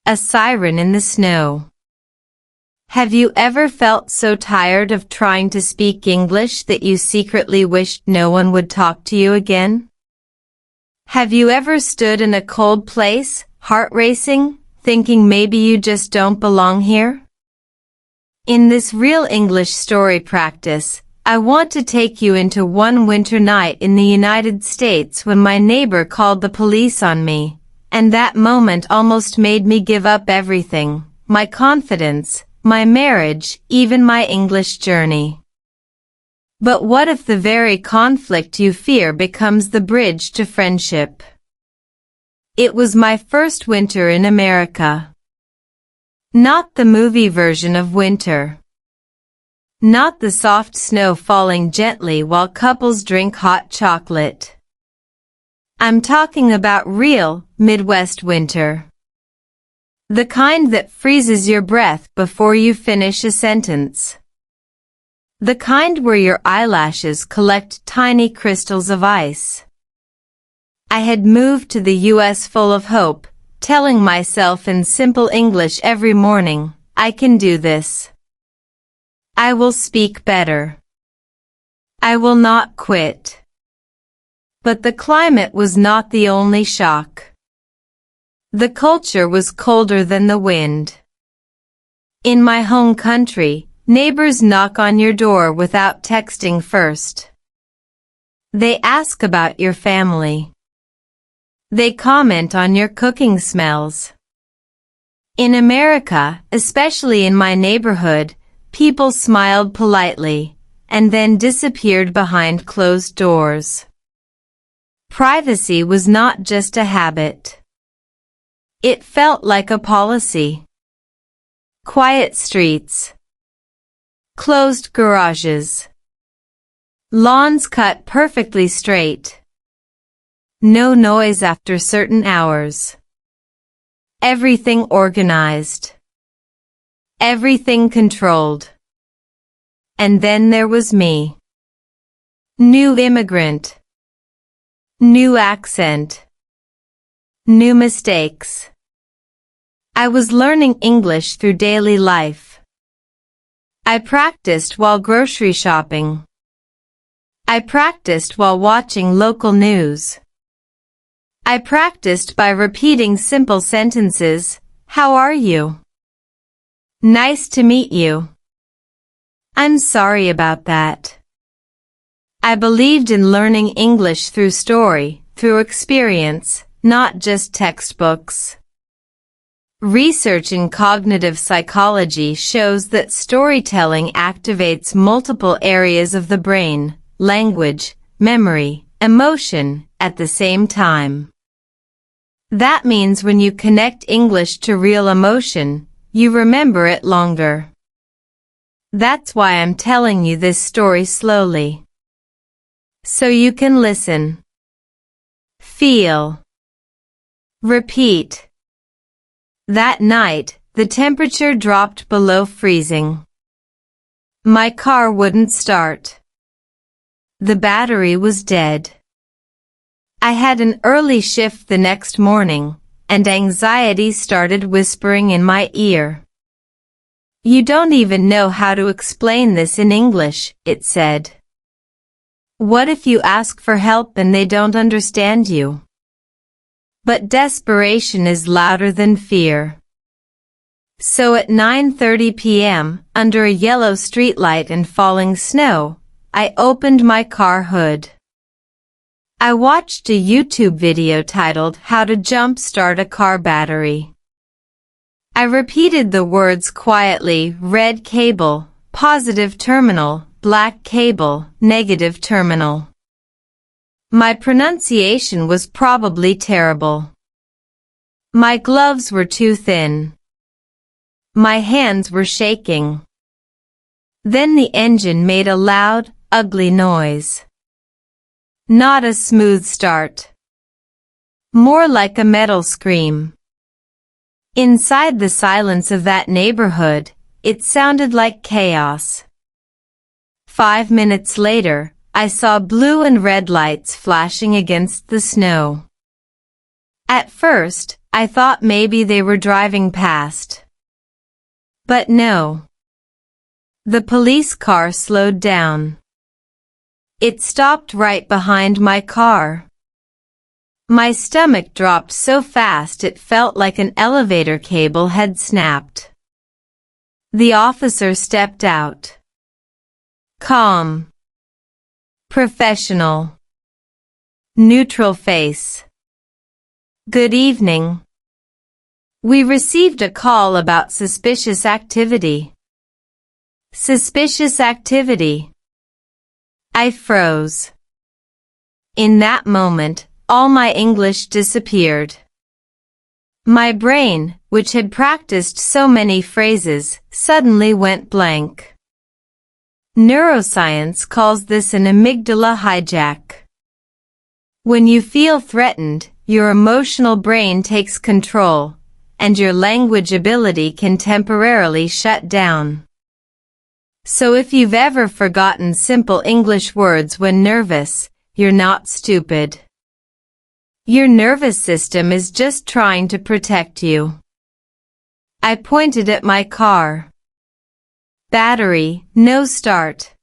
A siren in the snow. Have you ever felt so tired of trying to speak English that you secretly wished no one would talk to you again? Have you ever stood in a cold place, heart racing, thinking maybe you just don't belong here? In this real English story practice, I want to take you into one winter night in the United States when my neighbor called the police on me, and that moment almost made me give up everything, my confidence, my marriage, even my English journey. But what if the very conflict you fear becomes the bridge to friendship? It was my first winter in America. Not the movie version of winter. Not the soft snow falling gently while couples drink hot chocolate. I'm talking about real, Midwest winter. The kind that freezes your breath before you finish a sentence. The kind where your eyelashes collect tiny crystals of ice. I had moved to the U.S. full of hope, telling myself in simple English every morning, I can do this. I will speak better. I will not quit. But the climate was not the only shock. The culture was colder than the wind. In my home country, neighbors knock on your door without texting first. They ask about your family. They comment on your cooking smells. In America, especially in my neighborhood, people smiled politely, and then disappeared behind closed doors. Privacy was not just a habit. It felt like a policy. Quiet streets. Closed garages. Lawns cut perfectly straight. No noise after certain hours. Everything organized. Everything controlled. And then there was me. New immigrant. New accent. New mistakes. I was learning English through daily life. I practiced while grocery shopping. I practiced while watching local news. I practiced by repeating simple sentences. How are you? Nice to meet you. I'm sorry about that. I believed in learning English through story, through experience, not just textbooks. Research in cognitive psychology shows that storytelling activates multiple areas of the brain, language, memory, emotion, at the same time. That means when you connect English to real emotion, you remember it longer. That's why I'm telling you this story slowly. So you can listen. Feel. Repeat. That night, the temperature dropped below freezing. My car wouldn't start. The battery was dead. I had an early shift the next morning, and anxiety started whispering in my ear. You don't even know how to explain this in English, it said. What if you ask for help and they don't understand you? But desperation is louder than fear. So at 9:30 p.m., under a yellow streetlight and falling snow, I opened my car hood. I watched a YouTube video titled How to Jump-Start a Car Battery. I repeated the words quietly: red cable, positive terminal, black cable, negative terminal. My pronunciation was probably terrible. My gloves were too thin. My hands were shaking. Then the engine made a loud, ugly noise. Not a smooth start. More like a metal scream. Inside the silence of that neighborhood, it sounded like chaos. 5 minutes later, I saw blue and red lights flashing against the snow. At first, I thought maybe they were driving past. But no. The police car slowed down. It stopped right behind my car. My stomach dropped so fast it felt like an elevator cable had snapped. The officer stepped out. Calm. Professional. Neutral face. Good evening. We received a call about suspicious activity. Suspicious activity. I froze. In that moment, all my English disappeared. My brain, which had practiced so many phrases, suddenly went blank. Neuroscience calls this an amygdala hijack. When you feel threatened, your emotional brain takes control, and your language ability can temporarily shut down. So if you've ever forgotten simple English words when nervous, you're not stupid. Your nervous system is just trying to protect you. I pointed at my car. Battery, no start.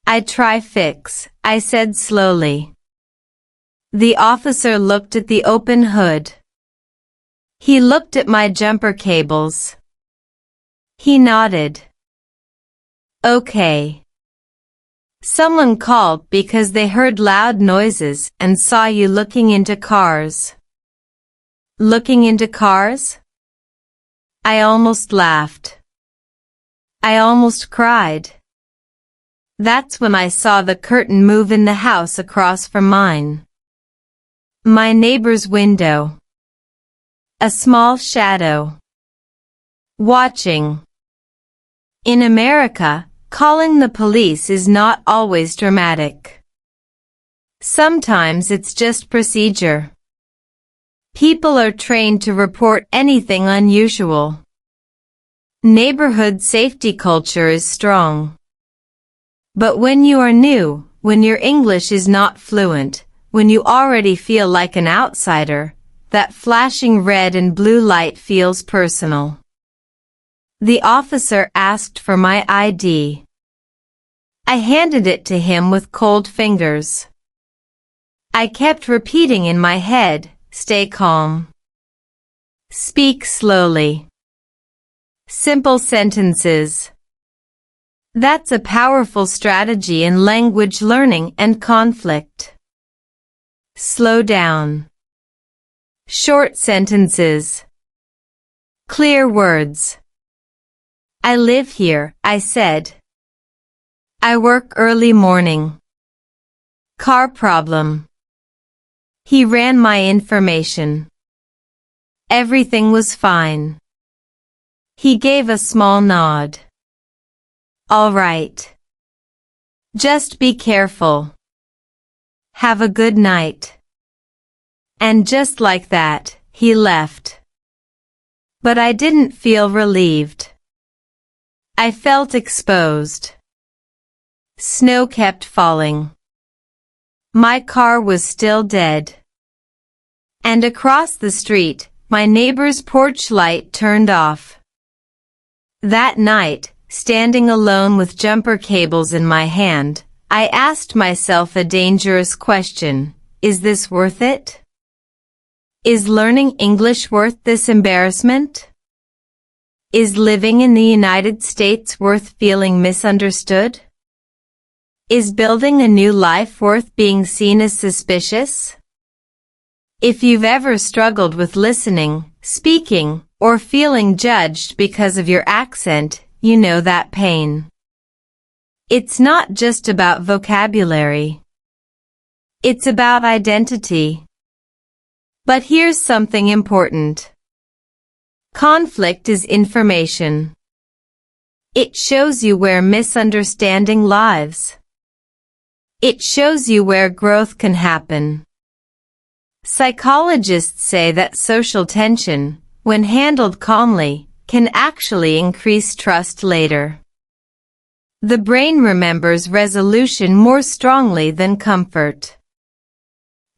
I'd try fix, I said slowly. The officer looked at the open hood. He looked at my jumper cables. He nodded. Okay. Someone called because they heard loud noises and saw you looking into cars. Looking into cars? I almost laughed. I almost cried. That's when I saw the curtain move in the house across from mine. My neighbor's window. A small shadow. Watching. In America, calling the police is not always dramatic. Sometimes it's just procedure. People are trained to report anything unusual. Neighborhood safety culture is strong. But when you are new, when your English is not fluent, when you already feel like an outsider, that flashing red and blue light feels personal. The officer asked for my ID. I handed it to him with cold fingers. I kept repeating in my head, stay calm. Speak slowly. Simple sentences. That's a powerful strategy in language learning and conflict. Slow down. Short sentences. Clear words. I live here, I said. I work early morning. Car problem. He ran my information. Everything was fine. He gave a small nod. All right. Just be careful. Have a good night. And just like that, he left. But I didn't feel relieved. I felt exposed. Snow kept falling. My car was still dead. And across the street, my neighbor's porch light turned off. That night, standing alone with jumper cables in my hand, I asked myself a dangerous question. Is this worth it? Is learning English worth this embarrassment? Is living in the United States worth feeling misunderstood? Is building a new life worth being seen as suspicious? If you've ever struggled with listening, speaking, or feeling judged because of your accent, you know that pain. It's not just about vocabulary. It's about identity. But here's something important. Conflict is information. It shows you where misunderstanding lives. It shows you where growth can happen. Psychologists say that social tension, when handled calmly, can actually increase trust later. The brain remembers resolution more strongly than comfort.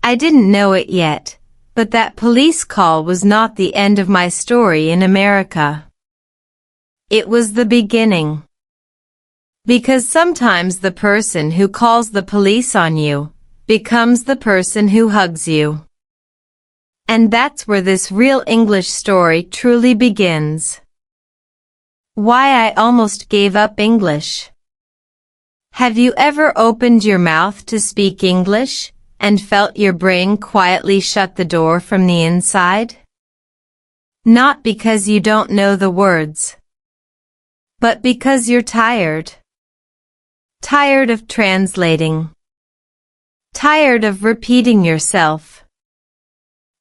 I didn't know it yet, But that police call was not the end of my story in America. It was the beginning. Because sometimes the person who calls the police on you becomes the person who hugs you. And that's where this real English story truly begins. Why I almost gave up English. Have you ever opened your mouth to speak English and felt your brain quietly shut the door from the inside? Not because you don't know the words, but because you're tired. Tired of translating. Tired of repeating yourself.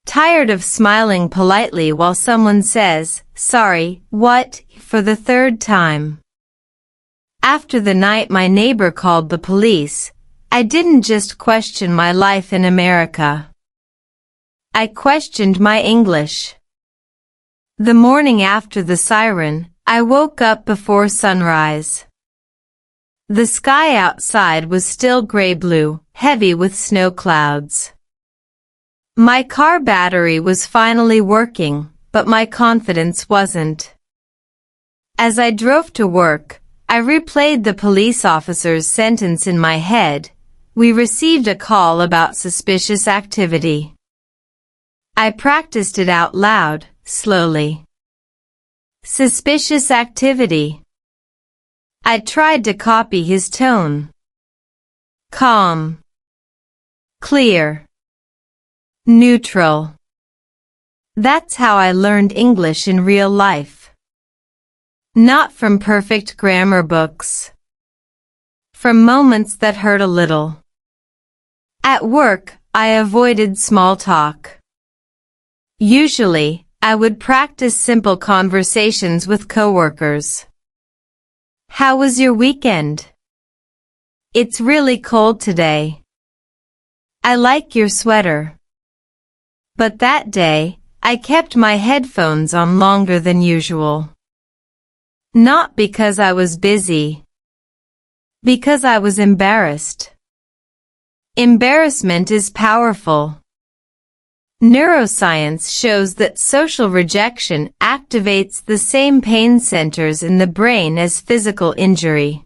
Tired of smiling politely while someone says, "Sorry, what?" for the third time. After the night my neighbor called the police, I didn't just question my life in America. I questioned my English. The morning after the siren, I woke up before sunrise. The sky outside was still gray-blue, heavy with snow clouds. My car battery was finally working, but my confidence wasn't. As I drove to work, I replayed the police officer's sentence in my head. We received a call about suspicious activity. I practiced it out loud, slowly. Suspicious activity. I tried to copy his tone. Calm. Clear. Neutral. That's how I learned English in real life. Not from perfect grammar books. From moments that hurt a little. At work, I avoided small talk. Usually, I would practice simple conversations with coworkers. How was your weekend? It's really cold today. I like your sweater. But that day, I kept my headphones on longer than usual. Not because I was busy. Because I was embarrassed. Embarrassment is powerful. Neuroscience shows that social rejection activates the same pain centers in the brain as physical injury.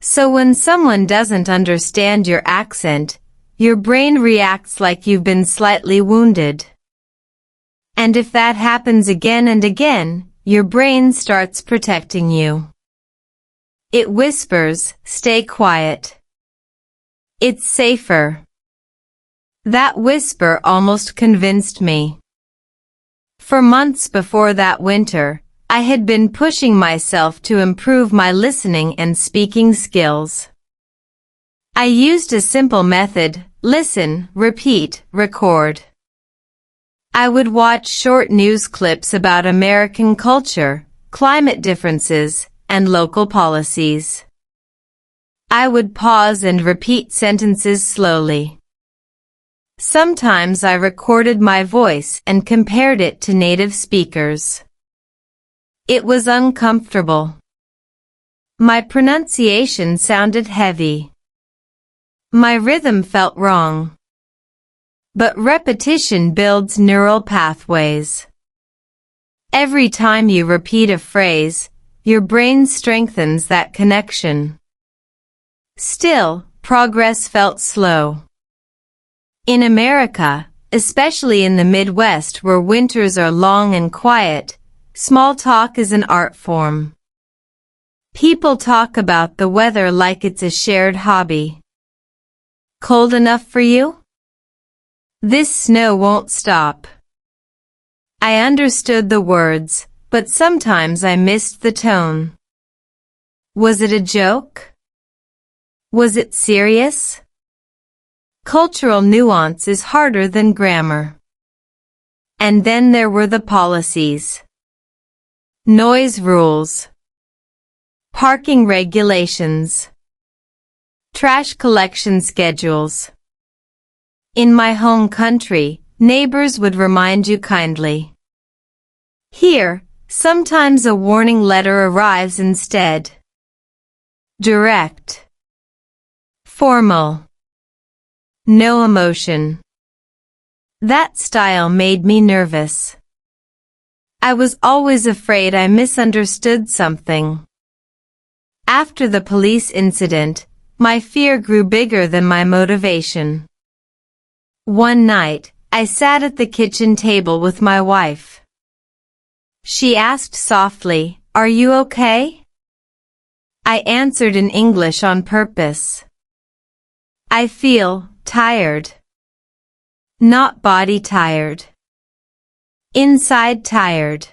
So when someone doesn't understand your accent, your brain reacts like you've been slightly wounded. And if that happens again and again, your brain starts protecting you. It whispers, "Stay quiet. It's safer." That whisper almost convinced me. For months before that winter, I had been pushing myself to improve my listening and speaking skills. I used a simple method: listen, repeat, record. I would watch short news clips about American culture, climate differences, and local policies. I would pause and repeat sentences slowly. Sometimes I recorded my voice and compared it to native speakers. It was uncomfortable. My pronunciation sounded heavy. My rhythm felt wrong. But repetition builds neural pathways. Every time you repeat a phrase, your brain strengthens that connection. Still, progress felt slow. In America, especially in the Midwest where winters are long and quiet, small talk is an art form. People talk about the weather like it's a shared hobby. Cold enough for you? This snow won't stop. I understood the words, but sometimes I missed the tone. Was it a joke? Was it serious? Cultural nuance is harder than grammar. And then there were the policies. Noise rules. Parking regulations. Trash collection schedules. In my home country, neighbors would remind you kindly. Here, sometimes a warning letter arrives instead. Direct. Formal. No emotion. That style made me nervous. I was always afraid I misunderstood something. After the police incident, my fear grew bigger than my motivation. One night, I sat at the kitchen table with my wife. She asked softly, "Are you okay?" I answered in English on purpose. "I feel tired. Not body tired. Inside tired."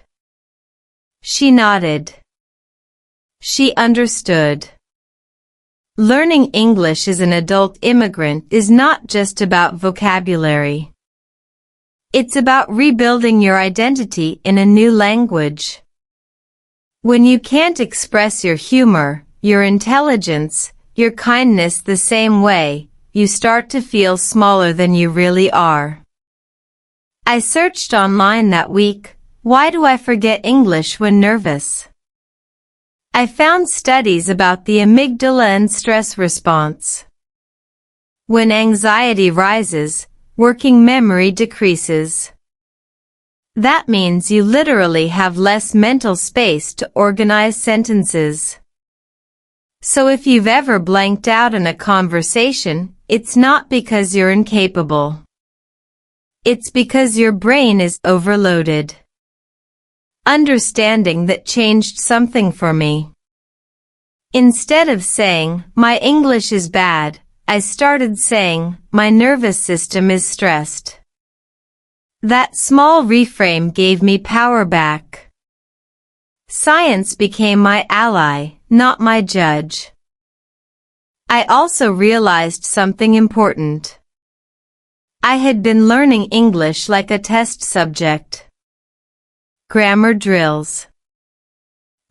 She nodded. She understood. Learning English as an adult immigrant is not just about vocabulary. It's about rebuilding your identity in a new language. When you can't express your humor, your intelligence, your kindness the same way, you start to feel smaller than you really are. I searched online that week, "Why do I forget English when nervous?" I found studies about the amygdala and stress response. When anxiety rises, working memory decreases. That means you literally have less mental space to organize sentences. So if you've ever blanked out in a conversation, it's not because you're incapable. It's because your brain is overloaded. Understanding that changed something for me. Instead of saying, "My English is bad," I started saying, "My nervous system is stressed." That small reframe gave me power back. Science became my ally, not my judge. I also realized something important. I had been learning English like a test subject. Grammar drills.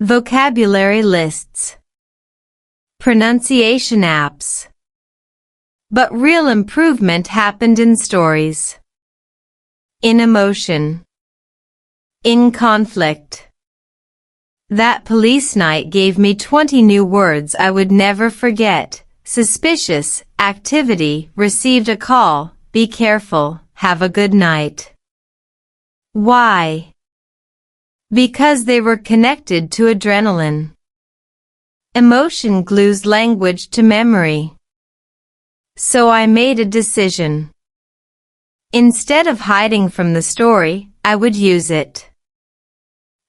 Vocabulary lists. Pronunciation apps. But real improvement happened in stories. In emotion. In conflict. That police night gave me 20 new words I would never forget. Suspicious, activity, received a call, be careful, have a good night. Why? Because they were connected to adrenaline. Emotion glues language to memory. So I made a decision. Instead of hiding from the story, I would use it.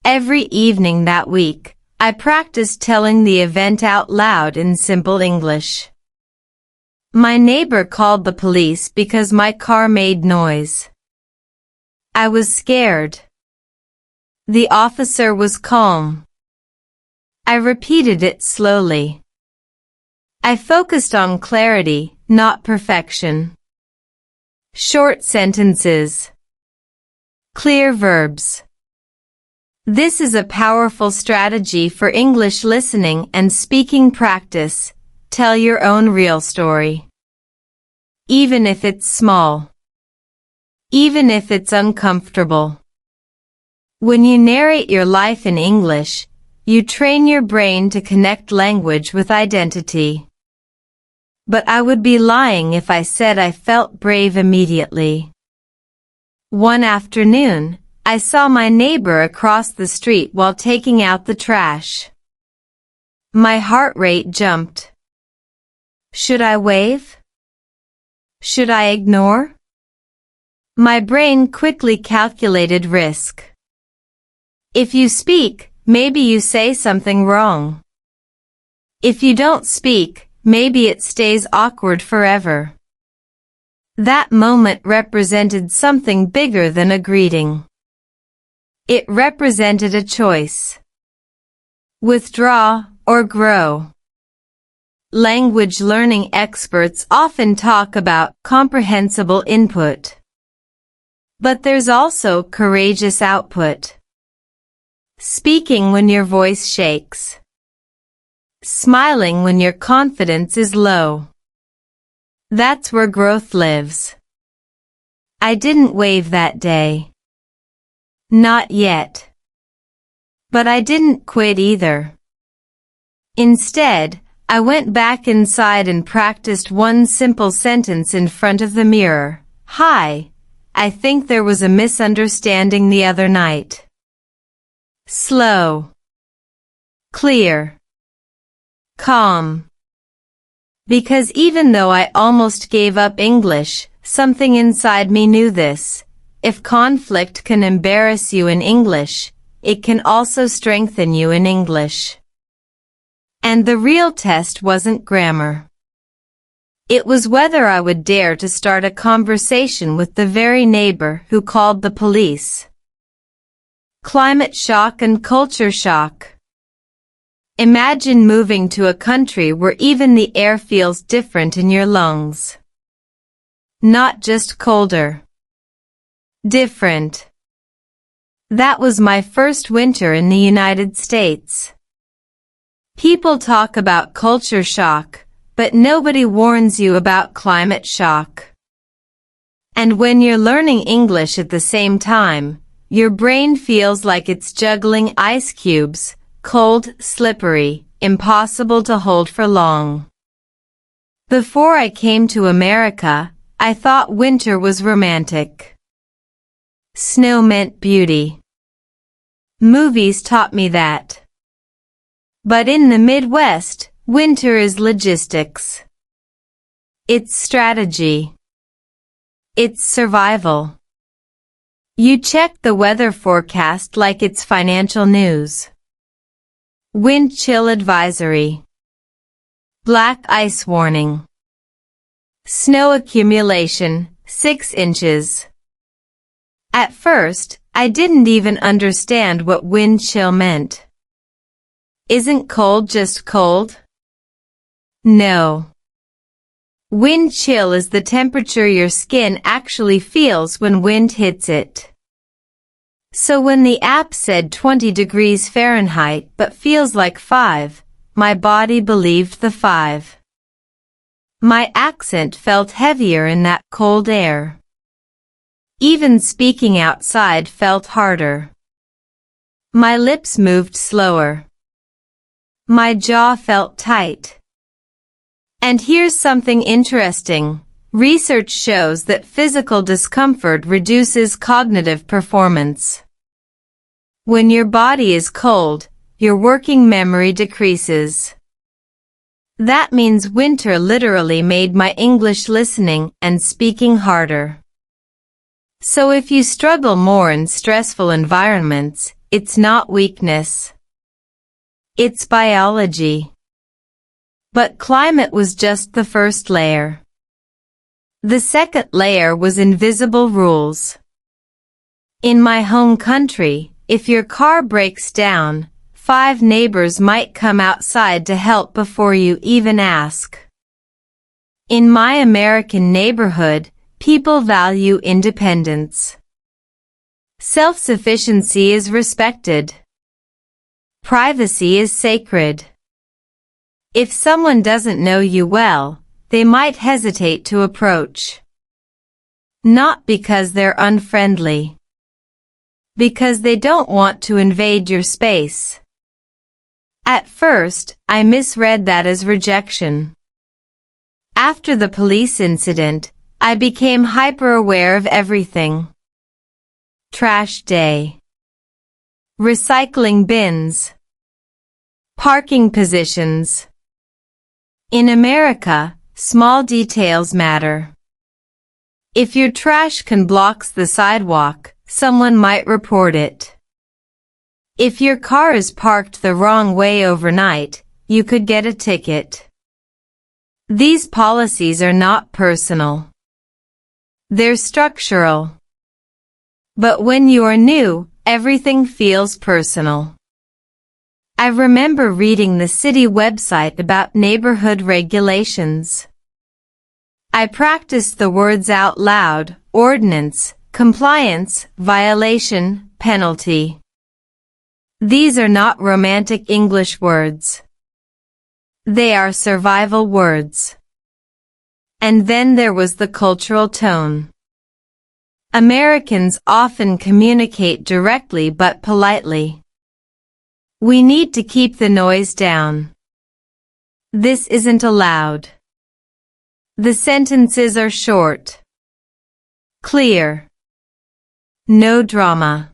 Every evening that week, I practiced telling the event out loud in simple English. My neighbor called the police because my car made noise. I was scared. The officer was calm. I repeated it slowly. I focused on clarity, not perfection. Short sentences. Clear verbs. This is a powerful strategy for English listening and speaking practice. Tell your own real story. Even if it's small. Even if it's uncomfortable. When you narrate your life in English, you train your brain to connect language with identity. But I would be lying if I said I felt brave immediately. One afternoon, I saw my neighbor across the street while taking out the trash. My heart rate jumped. Should I wave? Should I ignore? My brain quickly calculated risk. If you speak, maybe you say something wrong. If you don't speak, maybe it stays awkward forever. That moment represented something bigger than a greeting. It represented a choice. Withdraw or grow. Language learning experts often talk about comprehensible input. But there's also courageous output. Speaking when your voice shakes. Smiling when your confidence is low. That's where growth lives. I didn't wave that day. Not yet. But I didn't quit either. Instead, I went back inside and practiced one simple sentence in front of the mirror. Hi, I think there was a misunderstanding the other night. Slow. Clear. Calm. Because even though I almost gave up English, something inside me knew this. If conflict can embarrass you in English, it can also strengthen you in English. And the real test wasn't grammar. It was whether I would dare to start a conversation with the very neighbor who called the police. Climate shock and culture shock. Imagine moving to a country where even the air feels different in your lungs. Not just colder. Different. That was my first winter in the United States. People talk about culture shock, but nobody warns you about climate shock. And when you're learning English at the same time, your brain feels like it's juggling ice cubes, cold, slippery, impossible to hold for long. Before I came to America, I thought winter was romantic. Snow meant beauty. Movies taught me that. But in the Midwest, winter is logistics. It's strategy. It's survival. You check the weather forecast like it's financial news. Wind chill advisory. Black ice warning. Snow accumulation, 6 inches. At first, I didn't even understand what wind chill meant. Isn't cold just cold? No. Wind chill is the temperature your skin actually feels when wind hits it. So when the app said 20 degrees Fahrenheit but feels like 5, my body believed the 5. My accent felt heavier in that cold air. Even speaking outside felt harder. My lips moved slower. My jaw felt tight. And here's something interesting. Research shows that physical discomfort reduces cognitive performance. When your body is cold, your working memory decreases. That means winter literally made my English listening and speaking harder. So if you struggle more in stressful environments, it's not weakness. It's biology. But climate was just the first layer. The second layer was invisible rules. In my home country, if your car breaks down, 5 neighbors might come outside to help before you even ask. In my American neighborhood, people value independence. Self-sufficiency is respected. Privacy is sacred. If someone doesn't know you well, they might hesitate to approach. Not because they're unfriendly. Because they don't want to invade your space. At first, I misread that as rejection. After the police incident, I became hyper-aware of everything. Trash day. Recycling bins. Parking positions. In America, small details matter. If your trash can block the sidewalk, someone might report it. If your car is parked the wrong way overnight, you could get a ticket. These policies are not personal. They're structural. But when you are new, everything feels personal. I remember reading the city website about neighborhood regulations. I practiced the words out loud: ordinance, compliance, violation, penalty. These are not romantic English words. They are survival words. And then there was the cultural tone. Americans often communicate directly but politely. We need to keep the noise down. This isn't allowed. The sentences are short. Clear. No drama.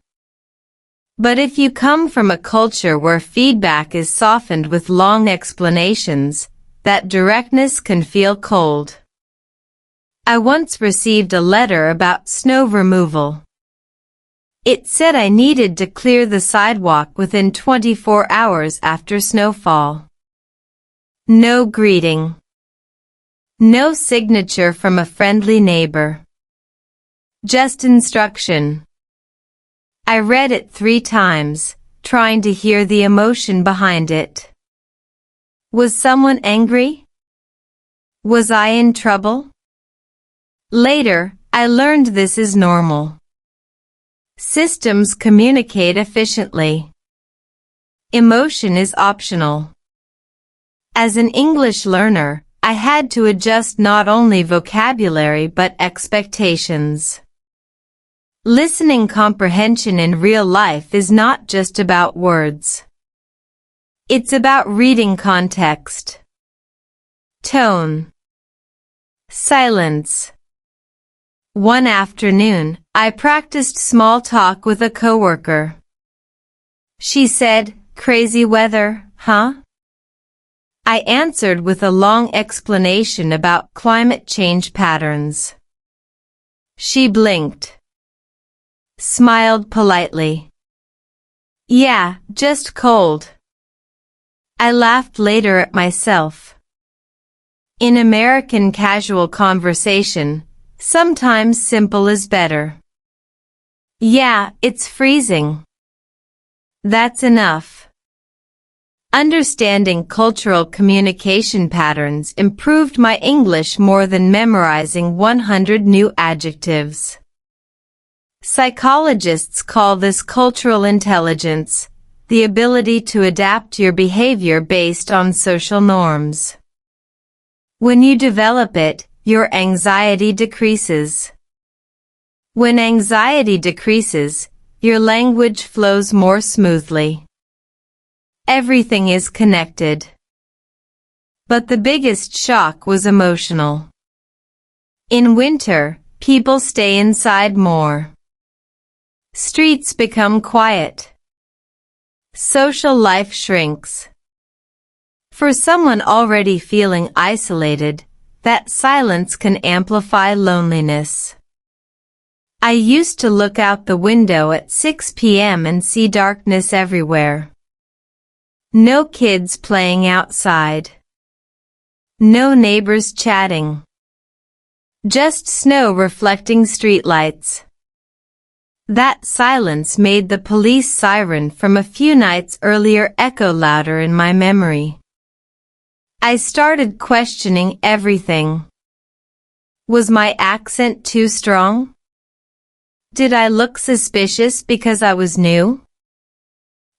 But if you come from a culture where feedback is softened with long explanations, that directness can feel cold. I once received a letter about snow removal. It said I needed to clear the sidewalk within 24 hours after snowfall. No greeting. No signature from a friendly neighbor. Just instruction. I read it 3 times, trying to hear the emotion behind it. Was someone angry? Was I in trouble? Later, I learned this is normal. Systems communicate efficiently. Emotion is optional. As an English learner, I had to adjust not only vocabulary but expectations. Listening comprehension in real life is not just about words. It's about reading context, tone, silence. One afternoon, I practiced small talk with a coworker. She said, "Crazy weather, huh?" I answered with a long explanation about climate change patterns. She blinked, smiled politely. "Yeah, just cold." I laughed later at myself. In American casual conversation, sometimes simple is better. "Yeah, it's freezing." That's enough. Understanding cultural communication patterns improved my English more than memorizing 100 new adjectives. Psychologists call this cultural intelligence, the ability to adapt your behavior based on social norms. When you develop it, your anxiety decreases. When anxiety decreases, your language flows more smoothly. Everything is connected. But the biggest shock was emotional. In winter, people stay inside more. Streets become quiet. Social life shrinks. For someone already feeling isolated, that silence can amplify loneliness. I used to look out the window at 6 p.m. and see darkness everywhere. No kids playing outside. No neighbors chatting. Just snow reflecting streetlights. That silence made the police siren from a few nights earlier echo louder in my memory. I started questioning everything. Was my accent too strong? Did I look suspicious because I was new?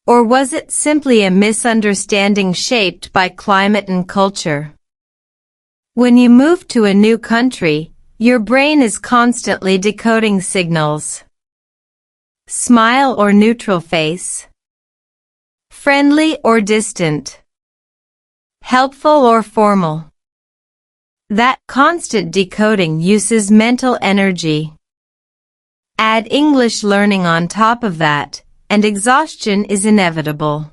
Or was it simply a misunderstanding shaped by climate and culture? When you move to a new country, your brain is constantly decoding signals. Smile or neutral face? Friendly or distant? Helpful or formal? That constant decoding uses mental energy. Add English learning on top of that, and exhaustion is inevitable.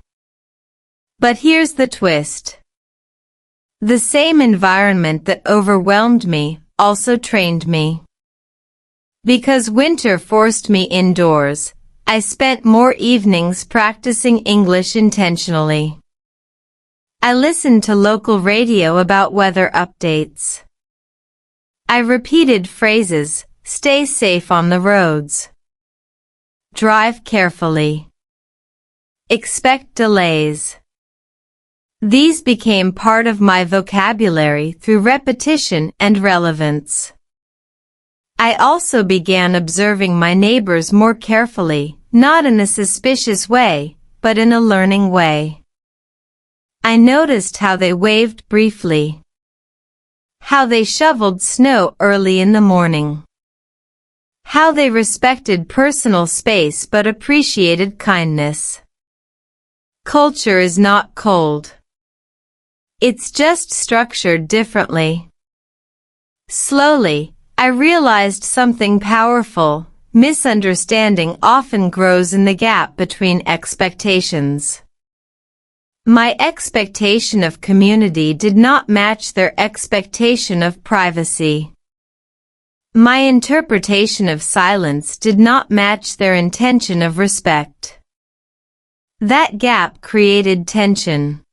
But here's the twist. The same environment that overwhelmed me also trained me. Because winter forced me indoors, I spent more evenings practicing English intentionally. I listened to local radio about weather updates. I repeated phrases, "Stay safe on the roads." "Drive carefully." "Expect delays." These became part of my vocabulary through repetition and relevance. I also began observing my neighbors more carefully, not in a suspicious way, but in a learning way. I noticed how they waved briefly. How they shoveled snow early in the morning. How they respected personal space but appreciated kindness. Culture is not cold. It's just structured differently. Slowly, I realized something powerful. misunderstanding often grows in the gap between expectations. My expectation of community did not match their expectation of privacy. My interpretation of silence did not match their intention of respect. That gap created tension.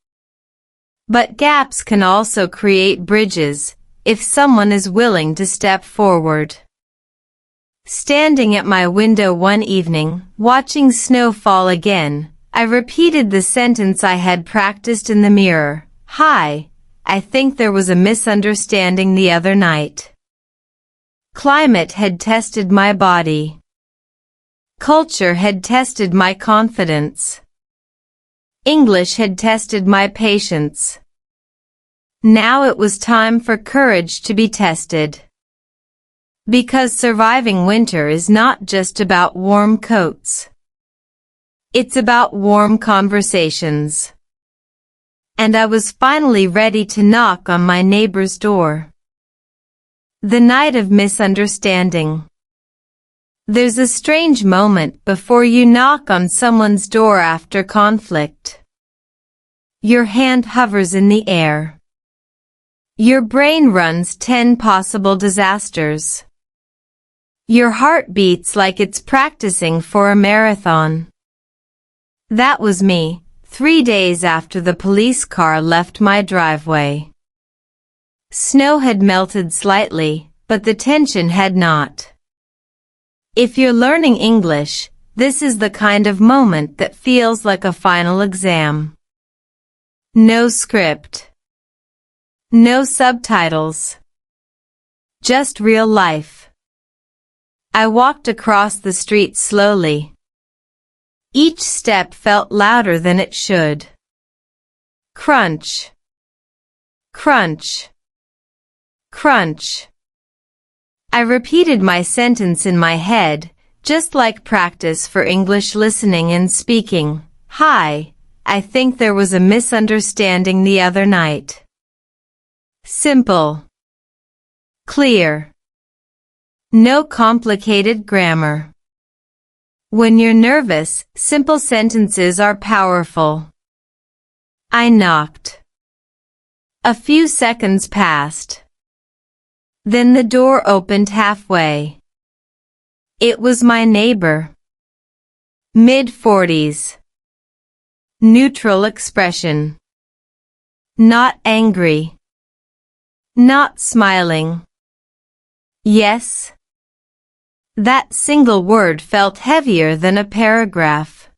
But gaps can also create bridges, if someone is willing to step forward. Standing at my window one evening, watching snow fall again, I repeated the sentence I had practiced in the mirror. Hi, I think there was a misunderstanding the other night. Climate had tested my body. Culture had tested my confidence. English had tested my patience. Now it was time for courage to be tested. Because surviving winter is not just about warm coats. It's about warm conversations. And I was finally ready to knock on my neighbor's door. The night of misunderstanding. There's a strange moment before you knock on someone's door after conflict. Your hand hovers in the air. Your brain runs 10 possible disasters. Your heart beats like it's practicing for a marathon. That was me, 3 days after the police car left my driveway. Snow had melted slightly, but the tension had not. If you're learning English, this is the kind of moment that feels like a final exam. No script. No subtitles. Just real life. I walked across the street slowly. Each step felt louder than it should. Crunch. Crunch. Crunch. I repeated my sentence in my head, just like practice for English listening and speaking. Hi, I think there was a misunderstanding the other night. Simple. Clear. No complicated grammar. When you're nervous, simple sentences are powerful. I knocked. A few seconds passed. Then the door opened halfway. It was my neighbor. Mid-40s. Neutral expression. Not angry. Not smiling. Yes. That single word felt heavier than a paragraph.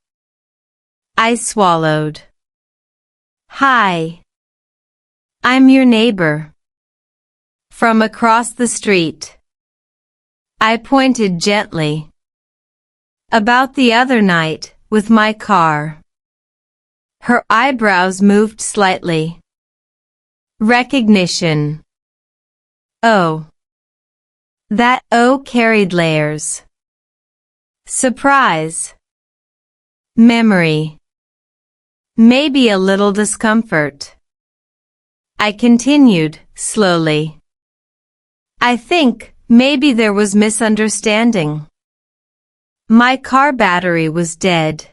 I swallowed. Hi. I'm your neighbor. From across the street. I pointed gently. About the other night, with my car. Her eyebrows moved slightly. Recognition. Oh. That O carried layers. Surprise. Memory. Maybe a little discomfort. I continued, slowly. I think, maybe there was misunderstanding. My car battery was dead.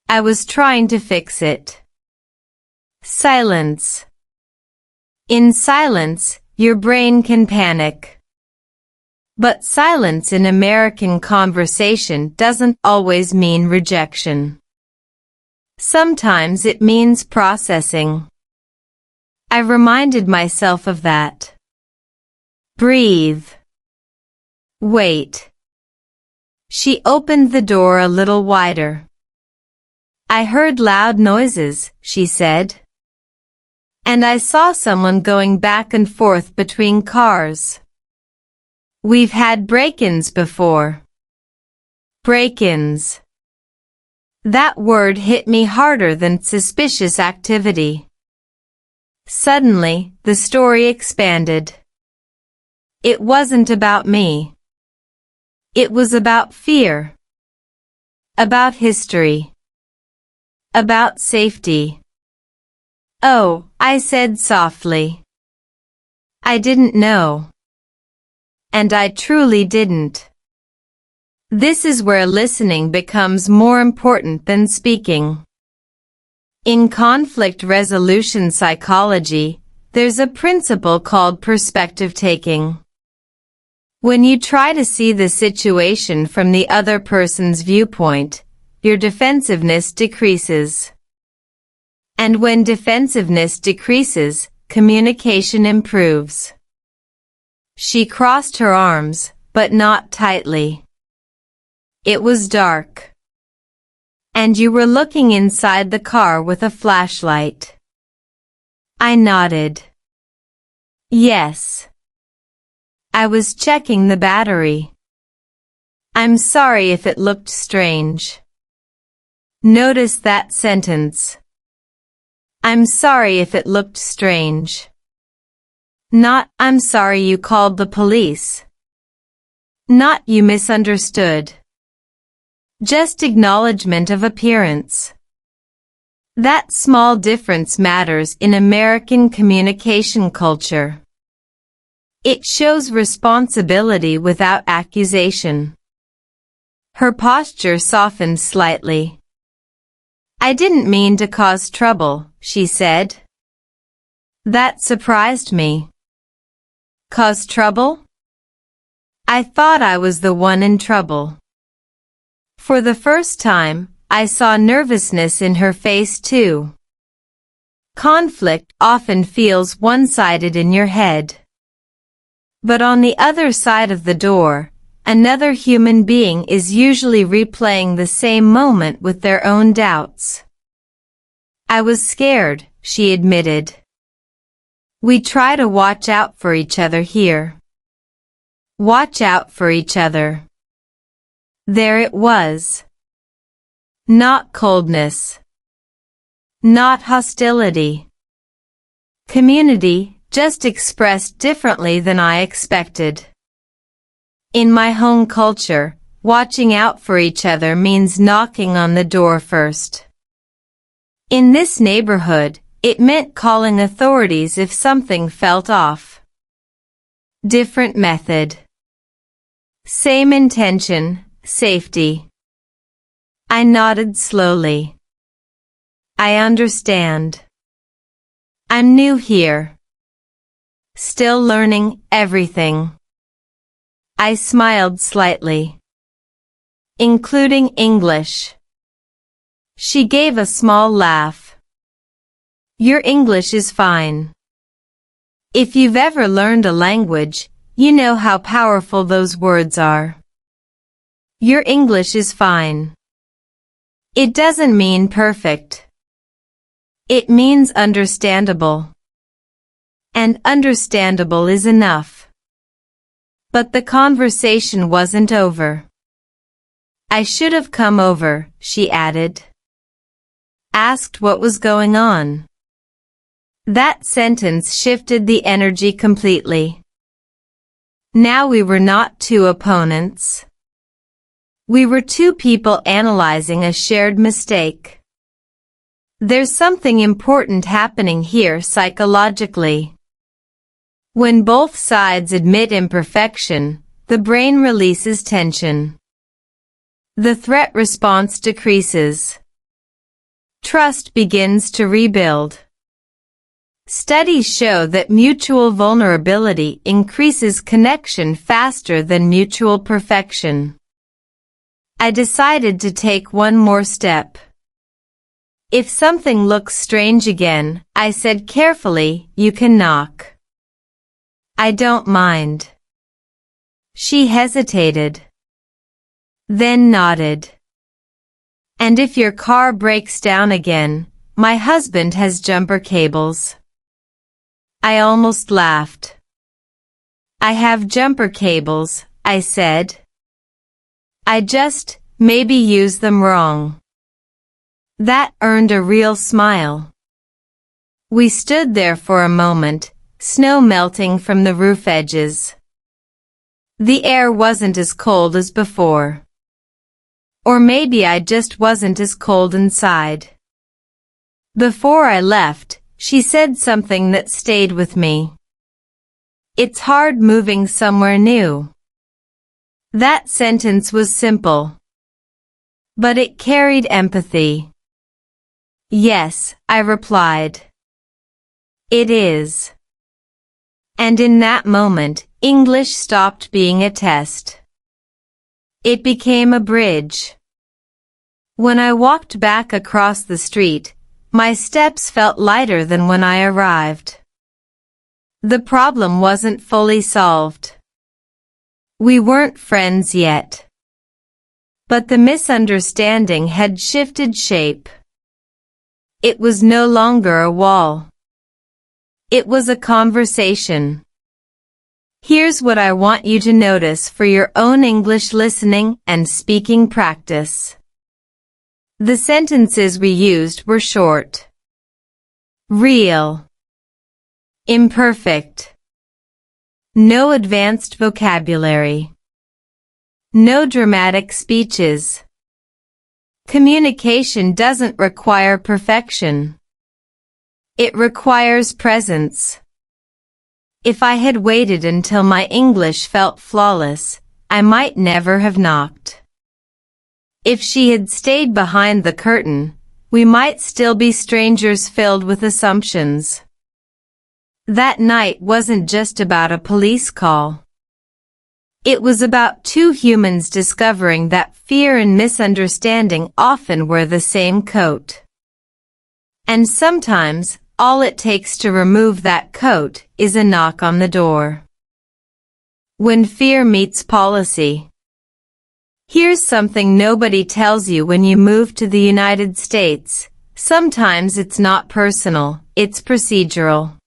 I was trying to fix it. Silence. In silence, your brain can panic. But silence in American conversation doesn't always mean rejection. Sometimes it means processing. I reminded myself of that. Breathe. Wait. She opened the door a little wider. I heard loud noises, she said. And I saw someone going back and forth between cars. We've had break-ins before. Break-ins. That word hit me harder than suspicious activity. Suddenly, the story expanded. It wasn't about me. It was about fear. About history. About safety. Oh, I said softly. I didn't know. And I truly didn't. This is where listening becomes more important than speaking. In conflict resolution psychology, there's a principle called perspective taking. When you try to see the situation from the other person's viewpoint, your defensiveness decreases. And when defensiveness decreases, communication improves. She crossed her arms, but not tightly. It was dark. And you were looking inside the car with a flashlight. I nodded. Yes. I was checking the battery. I'm sorry if it looked strange. Notice that sentence. I'm sorry if it looked strange. Not, I'm sorry you called the police. Not, you misunderstood. Just acknowledgement of appearance. That small difference matters in American communication culture. It shows responsibility without accusation. Her posture softened slightly. I didn't mean to cause trouble, she said. That surprised me. Cause trouble? I thought I was the one in trouble. For the first time, I saw nervousness in her face too. Conflict often feels one-sided in your head. But on the other side of the door, another human being is usually replaying the same moment with their own doubts. I was scared, she admitted. We try to watch out for each other here. Watch out for each other. There it was. Not coldness. Not hostility. Community, just expressed differently than I expected. In my home culture, watching out for each other means knocking on the door first. In this neighborhood, it meant calling authorities if something felt off. Different method. Same intention, safety. I nodded slowly. I understand. I'm new here. Still learning everything. I smiled slightly. Including English. She gave a small laugh. Your English is fine. If you've ever learned a language, you know how powerful those words are. Your English is fine. It doesn't mean perfect. It means understandable. And understandable is enough. But the conversation wasn't over. I should have come over, she added. Asked what was going on. That sentence shifted the energy completely. Now we were not two opponents. We were two people analyzing a shared mistake. There's something important happening here psychologically. When both sides admit imperfection, the brain releases tension. The threat response decreases. Trust begins to rebuild. Studies show that mutual vulnerability increases connection faster than mutual perfection. I decided to take one more step. If something looks strange again, I said carefully, you can knock. I don't mind. She hesitated. Then nodded. And if your car breaks down again, my husband has jumper cables. I almost laughed. I have jumper cables, I said. I just, maybe use them wrong. That earned a real smile. We stood there for a moment, snow melting from the roof edges. The air wasn't as cold as before. Or maybe I just wasn't as cold inside. Before I left, she said something that stayed with me. It's hard moving somewhere new. That sentence was simple, but it carried empathy. Yes, I replied. It is. And in that moment, English stopped being a test. It became a bridge. When I walked back across the street, my steps felt lighter than when I arrived. The problem wasn't fully solved. We weren't friends yet. But the misunderstanding had shifted shape. It was no longer a wall. It was a conversation. Here's what I want you to notice for your own English listening and speaking practice. The sentences we used were short, real, imperfect, no advanced vocabulary, no dramatic speeches. Communication doesn't require perfection. It requires presence. If I had waited until my English felt flawless, I might never have knocked. If she had stayed behind the curtain, we might still be strangers filled with assumptions. That night wasn't just about a police call. It was about two humans discovering that fear and misunderstanding often wear the same coat. And sometimes, all it takes to remove that coat is a knock on the door. When fear meets policy. Here's something nobody tells you when you move to the United States. Sometimes it's not personal, it's procedural.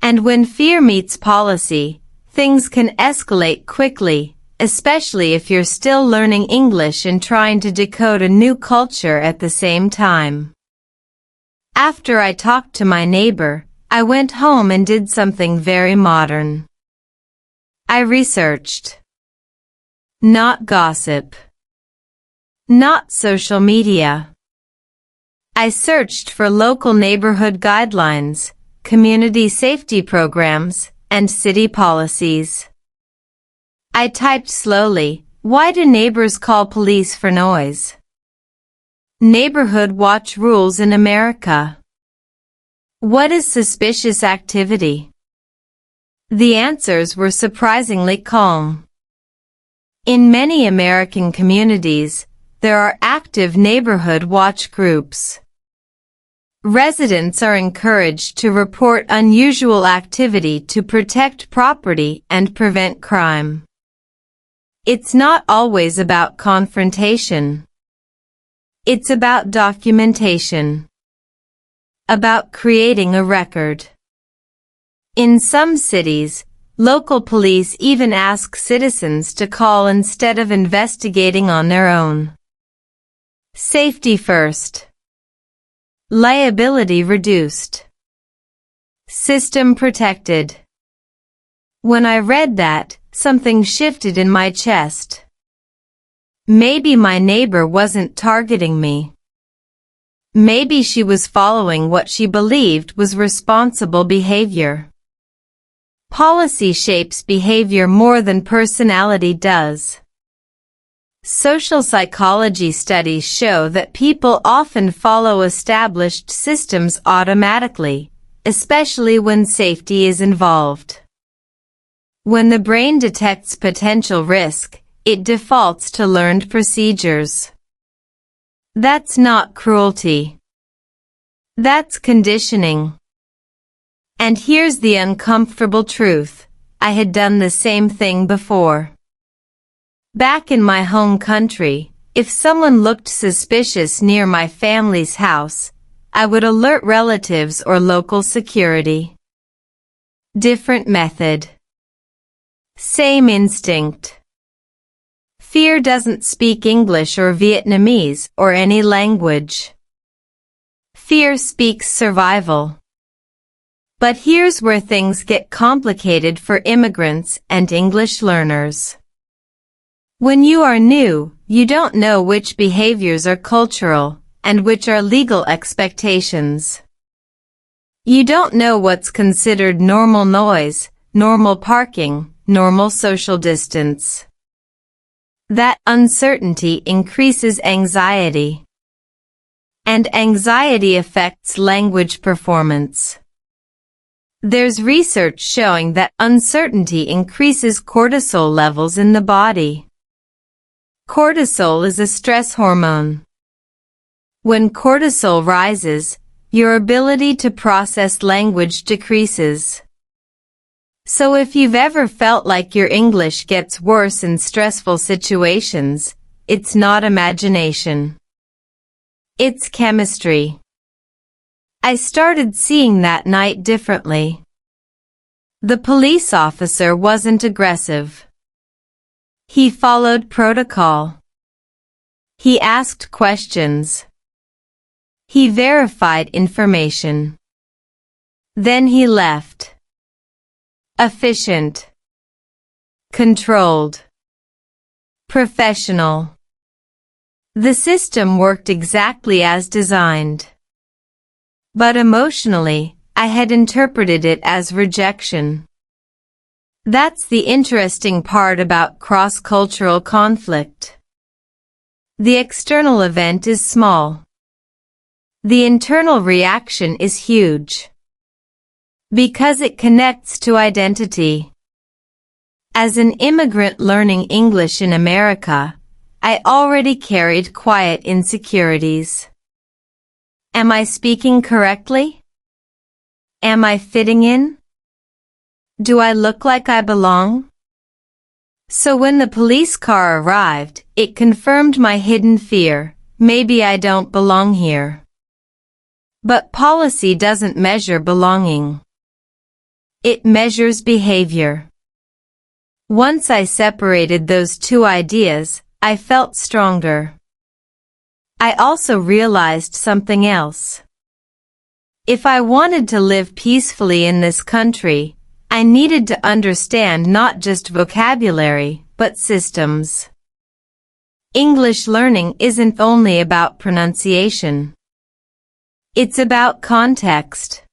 And when fear meets policy, things can escalate quickly, especially if you're still learning English and trying to decode a new culture at the same time. After I talked to my neighbor, I went home and did something very modern. I researched. Not gossip. Not social media. I searched for local neighborhood guidelines, community safety programs, and city policies. I typed slowly, why do neighbors call police for noise? Neighborhood watch rules in America. What is suspicious activity? The answers were surprisingly calm. In many American communities, there are active neighborhood watch groups. Residents are encouraged to report unusual activity to protect property and prevent crime. It's not always about confrontation. It's about documentation. About creating a record. In some cities, local police even ask citizens to call instead of investigating on their own. Safety first. Liability reduced. System protected. When I read that, something shifted in my chest. Maybe my neighbor wasn't targeting me. Maybe she was following what she believed was responsible behavior. Policy shapes behavior more than personality does. Social psychology studies show that people often follow established systems automatically, especially when safety is involved. When the brain detects potential risk, it defaults to learned procedures. That's not cruelty. That's conditioning. And here's the uncomfortable truth. I had done the same thing before. Back in my home country, if someone looked suspicious near my family's house, I would alert relatives or local security. Different method. Same instinct. Fear doesn't speak English or Vietnamese or any language. Fear speaks survival. But here's where things get complicated for immigrants and English learners. When you are new, you don't know which behaviors are cultural and which are legal expectations. You don't know what's considered normal noise, normal parking, normal social distance. That uncertainty increases anxiety. And anxiety affects language performance. There's research showing that uncertainty increases cortisol levels in the body. Cortisol is a stress hormone. When cortisol rises, your ability to process language decreases. So if you've ever felt like your English gets worse in stressful situations, it's not imagination. It's chemistry. I started seeing that night differently. The police officer wasn't aggressive. He followed protocol. He asked questions. He verified information. Then he left. Efficient. Controlled. Professional. The system worked exactly as designed. But emotionally, I had interpreted it as rejection. That's the interesting part about cross-cultural conflict. The external event is small. The internal reaction is huge. Because it connects to identity. As an immigrant learning English in America, I already carried quiet insecurities. Am I speaking correctly? Am I fitting in? Do I look like I belong? So when the police car arrived, it confirmed my hidden fear, maybe I don't belong here. But policy doesn't measure belonging. It measures behavior. Once I separated those two ideas, I felt stronger. I also realized something else. If I wanted to live peacefully in this country, I needed to understand not just vocabulary, but systems. English learning isn't only about pronunciation. It's about context.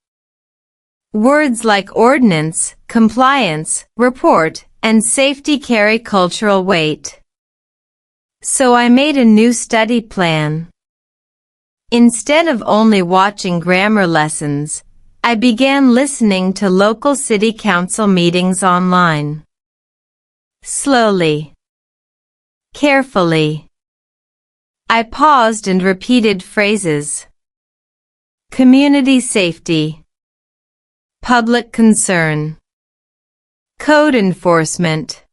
Words like ordinance, compliance, report, and safety carry cultural weight. So I made a new study plan. Instead of only watching grammar lessons, I began listening to local city council meetings online. Slowly. Carefully. I paused and repeated phrases. Community safety. Public concern. Code enforcement.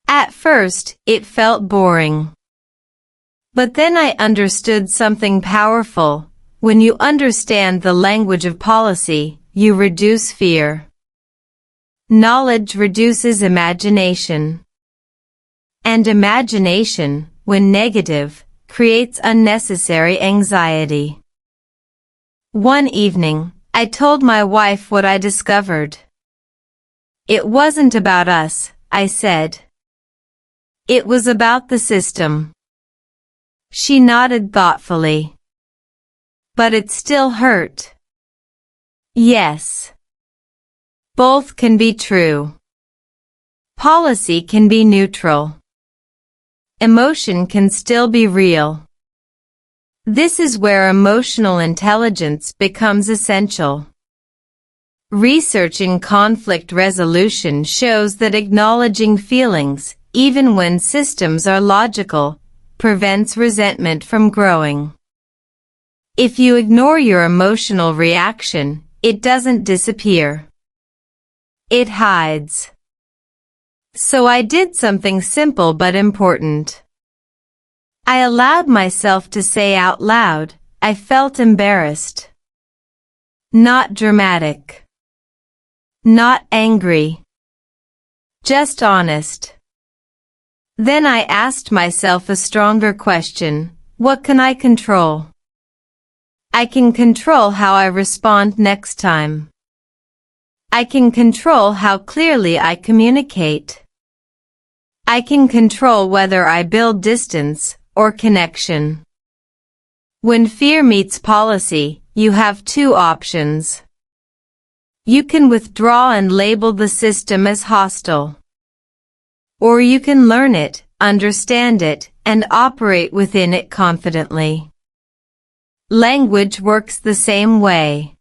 At first, it felt boring. But then I understood something powerful. When you understand the language of policy, you reduce fear. Knowledge reduces imagination. And imagination, when negative, creates unnecessary anxiety. One evening, I told my wife what I discovered. It wasn't about us, I said. It was about the system. She nodded thoughtfully. But it still hurt. Yes. Both can be true. Policy can be neutral. Emotion can still be real. This is where emotional intelligence becomes essential. Research in conflict resolution shows that acknowledging feelings, even when systems are logical, prevents resentment from growing. If you ignore your emotional reaction, it doesn't disappear. It hides. So I did something simple but important. I allowed myself to say out loud, I felt embarrassed. Not dramatic. Not angry. Just honest. Then I asked myself a stronger question. What can I control? I can control how I respond next time. I can control how clearly I communicate. I can control whether I build distance or connection. When fear meets policy, you have two options. You can withdraw and label the system as hostile. Or you can learn it, understand it, and operate within it confidently. Language works the same way.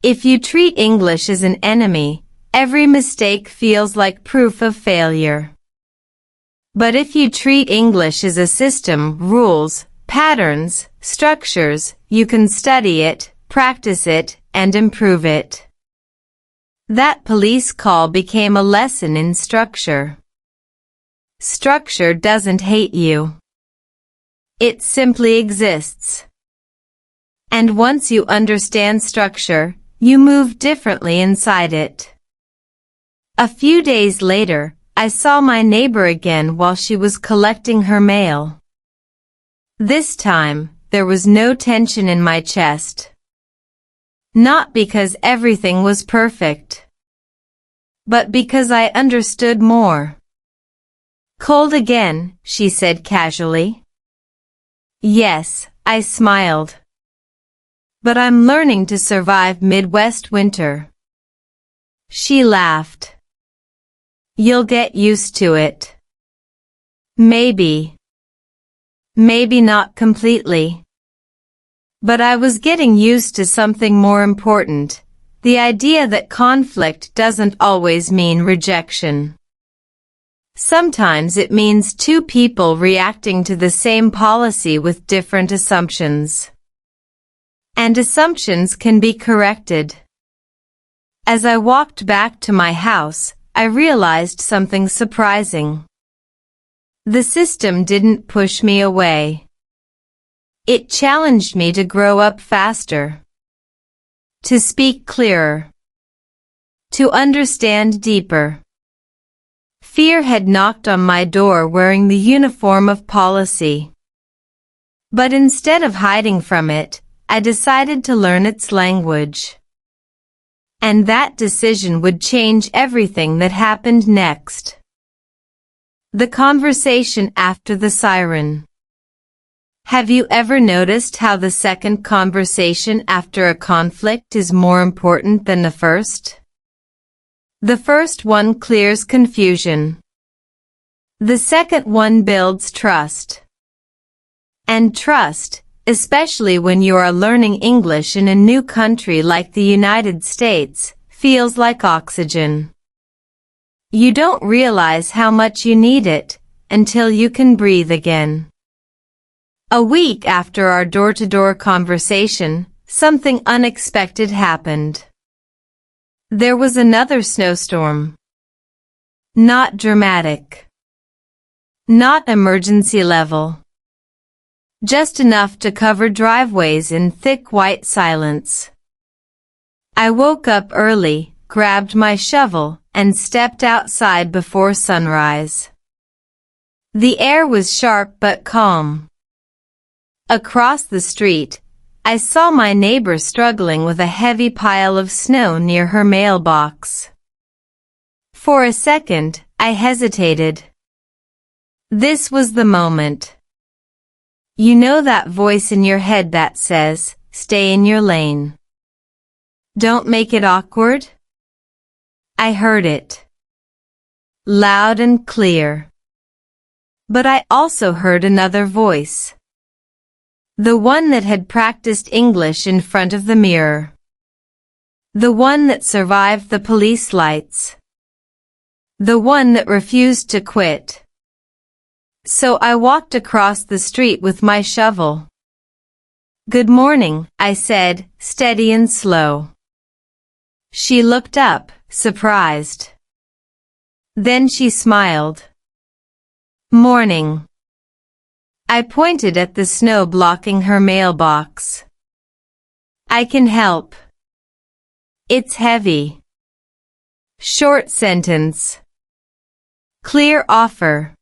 If you treat English as an enemy, every mistake feels like proof of failure. But if you treat English as a system, rules, patterns, structures, you can study it, practice it, and improve it. That police call became a lesson in structure. Structure doesn't hate you. It simply exists. And once you understand structure, you move differently inside it. A few days later, I saw my neighbor again while she was collecting her mail. This time, there was no tension in my chest. Not because everything was perfect, but because I understood more. "Cold again," she said casually. "Yes," I smiled. "But I'm learning to survive Midwest winter." She laughed. "You'll get used to it." Maybe. Maybe not completely. But I was getting used to something more important, the idea that conflict doesn't always mean rejection. Sometimes it means two people reacting to the same policy with different assumptions. And assumptions can be corrected. As I walked back to my house, I realized something surprising. The system didn't push me away. It challenged me to grow up faster, to speak clearer, to understand deeper. Fear had knocked on my door wearing the uniform of policy. But instead of hiding from it, I decided to learn its language. And that decision would change everything that happened next. The conversation after the siren. Have you ever noticed how the second conversation after a conflict is more important than the first? The first one clears confusion. The second one builds trust. And trust, especially when you are learning English in a new country like the United States, feels like oxygen. You don't realize how much you need it until you can breathe again. A week after our door-to-door conversation, something unexpected happened. There was another snowstorm. Not dramatic. Not emergency level. Just enough to cover driveways in thick white silence. I woke up early, grabbed my shovel, and stepped outside before sunrise. The air was sharp but calm. Across the street, I saw my neighbor struggling with a heavy pile of snow near her mailbox. For a second, I hesitated. This was the moment. You know that voice in your head that says, "Stay in your lane. Don't make it awkward"? I heard it. Loud and clear. But I also heard another voice. The one that had practiced English in front of the mirror. The one that survived the police lights. The one that refused to quit. So I walked across the street with my shovel. "Good morning," I said, steady and slow. She looked up, surprised. Then she smiled. "Morning." I pointed at the snow blocking her mailbox. "I can help. It's heavy." Short sentence. Clear offer.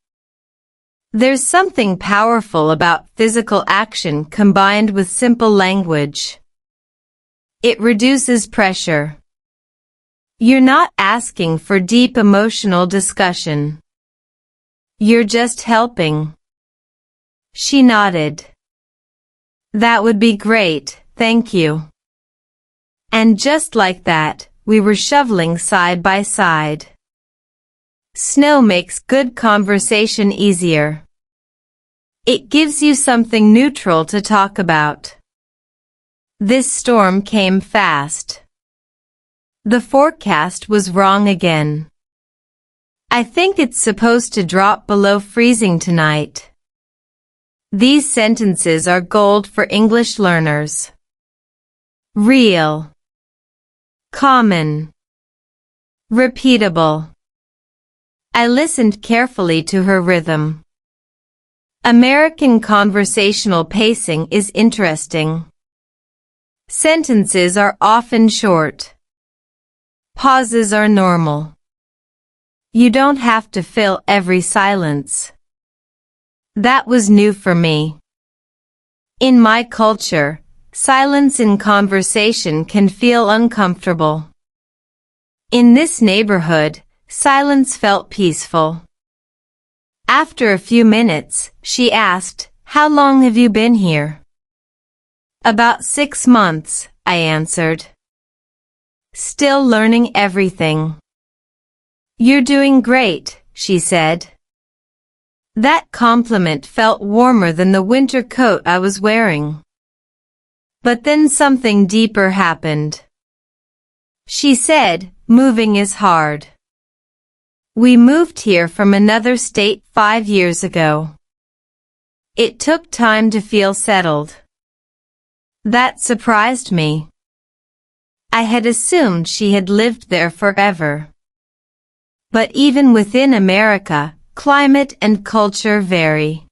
There's something powerful about physical action combined with simple language. It reduces pressure. You're not asking for deep emotional discussion. You're just helping. She nodded. "That would be great, thank you." And just like that, we were shoveling side by side. Snow makes good conversation easier. It gives you something neutral to talk about. This storm came fast. The forecast was wrong again. I think it's supposed to drop below freezing tonight. These sentences are gold for English learners. Real. Common. Repeatable. I listened carefully to her rhythm. American conversational pacing is interesting. Sentences are often short. Pauses are normal. You don't have to fill every silence. That was new for me. In my culture, silence in conversation can feel uncomfortable. In this neighborhood, silence felt peaceful. After a few minutes, she asked, "How long have you been here?" "About 6 months," I answered. "Still learning everything." "You're doing great," she said. That compliment felt warmer than the winter coat I was wearing. But then something deeper happened. She said, "Moving is hard. We moved here from another state 5 years ago. It took time to feel settled." That surprised me. I had assumed she had lived there forever. But even within America, climate and culture vary.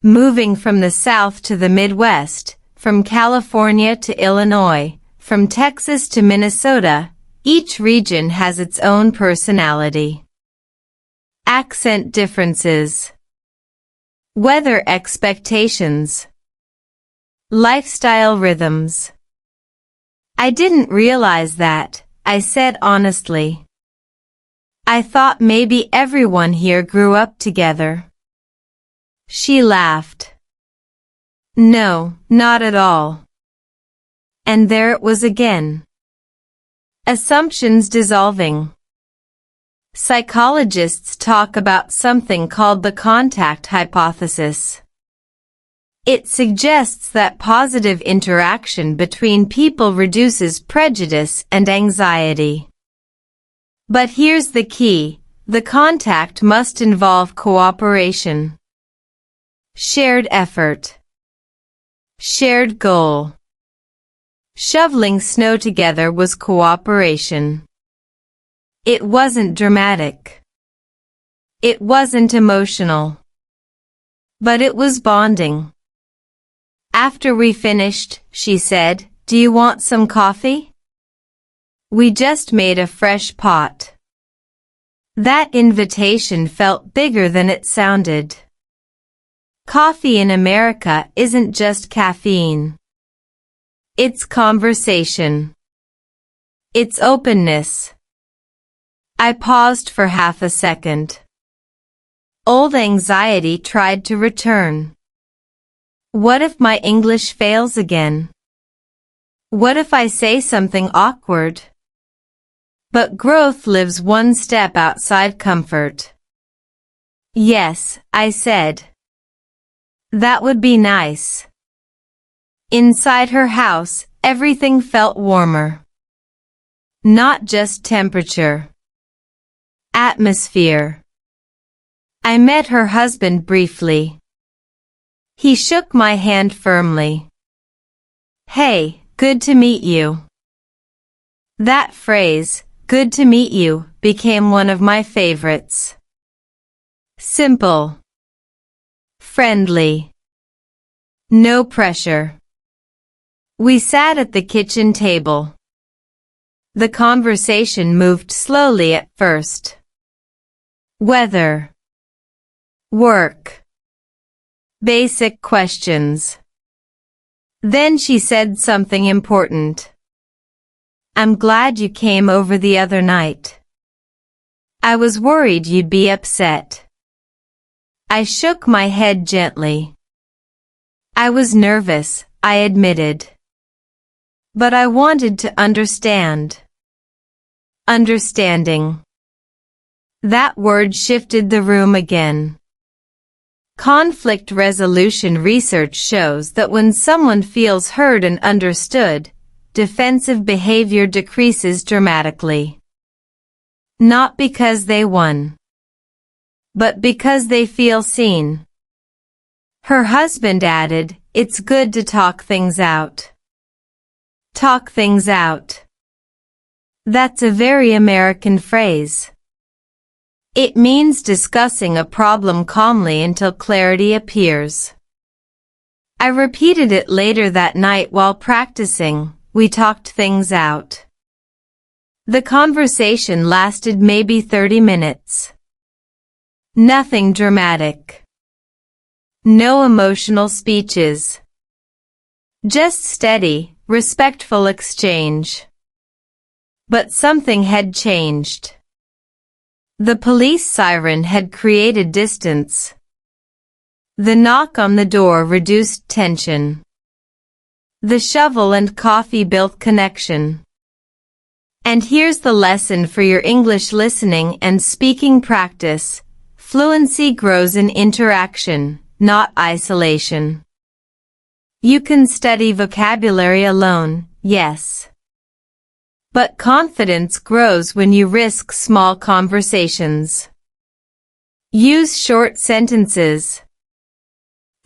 Moving from the South to the Midwest, from California to Illinois, from Texas to Minnesota, each region has its own personality. Accent differences. Weather expectations. Lifestyle rhythms. I didn't realize that, I said honestly. I thought maybe everyone here grew up together. She laughed. No, not at all. And there it was again. Assumptions dissolving. Psychologists talk about something called the contact hypothesis. It suggests that positive interaction between people reduces prejudice and anxiety. But here's the key, the contact must involve cooperation. Shared effort. Shared goal. Shoveling snow together was cooperation. It wasn't dramatic. It wasn't emotional. But it was bonding. After we finished, she said, "Do you want some coffee?" We just made a fresh pot. That invitation felt bigger than it sounded. Coffee in America isn't just caffeine. It's conversation. It's openness. I paused for half a second. Old anxiety tried to return. What if my English fails again? What if I say something awkward? But growth lives one step outside comfort. Yes, I said. That would be nice. Inside her house, everything felt warmer. Not just temperature. Atmosphere. I met her husband briefly. He shook my hand firmly. "Hey, good to meet you." That phrase, "good to meet you," became one of my favorites. Simple. Friendly. No pressure. We sat at the kitchen table. The conversation moved slowly at first. Weather. Work. Basic questions. Then she said something important. "I'm glad you came over the other night. I was worried you'd be upset." I shook my head gently. I was nervous, I admitted. But I wanted to understand. Understanding. That word shifted the room again. Conflict resolution research shows that when someone feels heard and understood, defensive behavior decreases dramatically. Not because they won, but because they feel seen. Her husband added, "It's good to talk things out." Talk things out. That's a very American phrase. It means discussing a problem calmly until clarity appears. I repeated it later that night while practicing. We talked things out. The conversation lasted maybe 30 minutes. Nothing dramatic. No emotional speeches. Just steady, respectful exchange. But something had changed. The police siren had created distance. The knock on the door reduced tension. The shovel and coffee built connection. And here's the lesson for your English listening and speaking practice. Fluency grows in interaction, not isolation. You can study vocabulary alone, yes. But confidence grows when you risk small conversations. Use short sentences.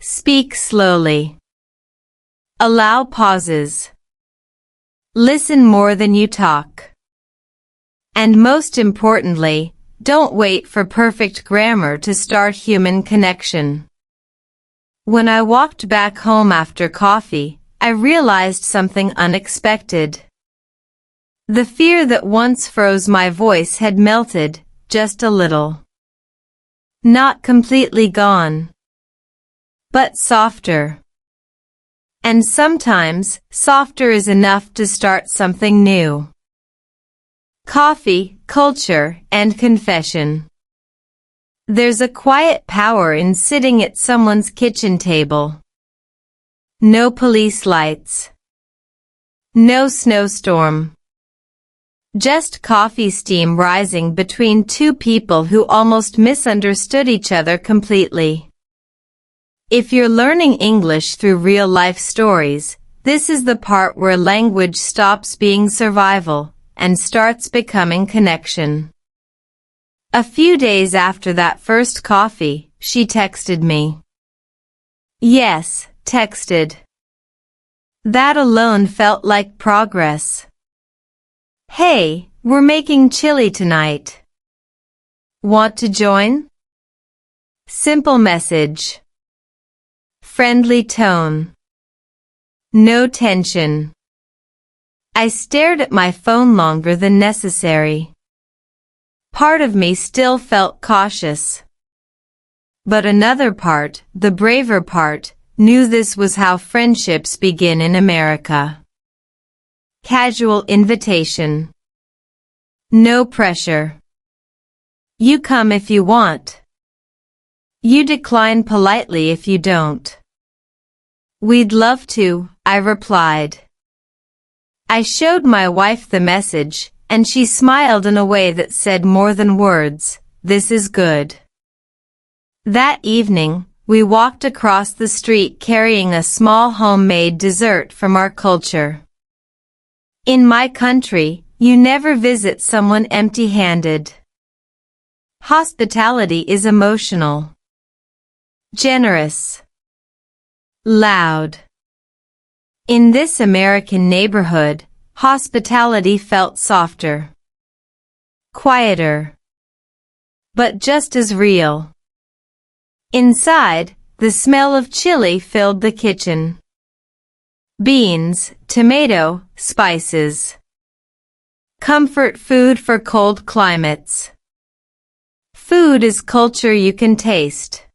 Speak slowly. Allow pauses. Listen more than you talk. And most importantly, don't wait for perfect grammar to start human connection. When I walked back home after coffee, I realized something unexpected. The fear that once froze my voice had melted, just a little. Not completely gone, but softer. And sometimes, softer is enough to start something new. Coffee, culture, and confession. There's a quiet power in sitting at someone's kitchen table. No police lights. No snowstorm. Just coffee steam rising between two people who almost misunderstood each other completely. If you're learning English through real-life stories, this is the part where language stops being survival and starts becoming connection. A few days after that first coffee, she texted me. Yes, texted. That alone felt like progress. Hey, we're making chili tonight. Want to join? Simple message. Friendly tone. No tension. I stared at my phone longer than necessary. Part of me still felt cautious. But another part, the braver part, knew this was how friendships begin in America. Casual invitation. No pressure. You come if you want. You decline politely if you don't. We'd love to, I replied. I showed my wife the message, and she smiled in a way that said more than words, "This is good." That evening, we walked across the street carrying a small homemade dessert from our culture. In my country, you never visit someone empty-handed. Hospitality is emotional. Generous. Loud. In this American neighborhood, hospitality felt softer. Quieter. But just as real. Inside, the smell of chili filled the kitchen. Beans, tomato, spices. Comfort food for cold climates. Food is culture you can taste.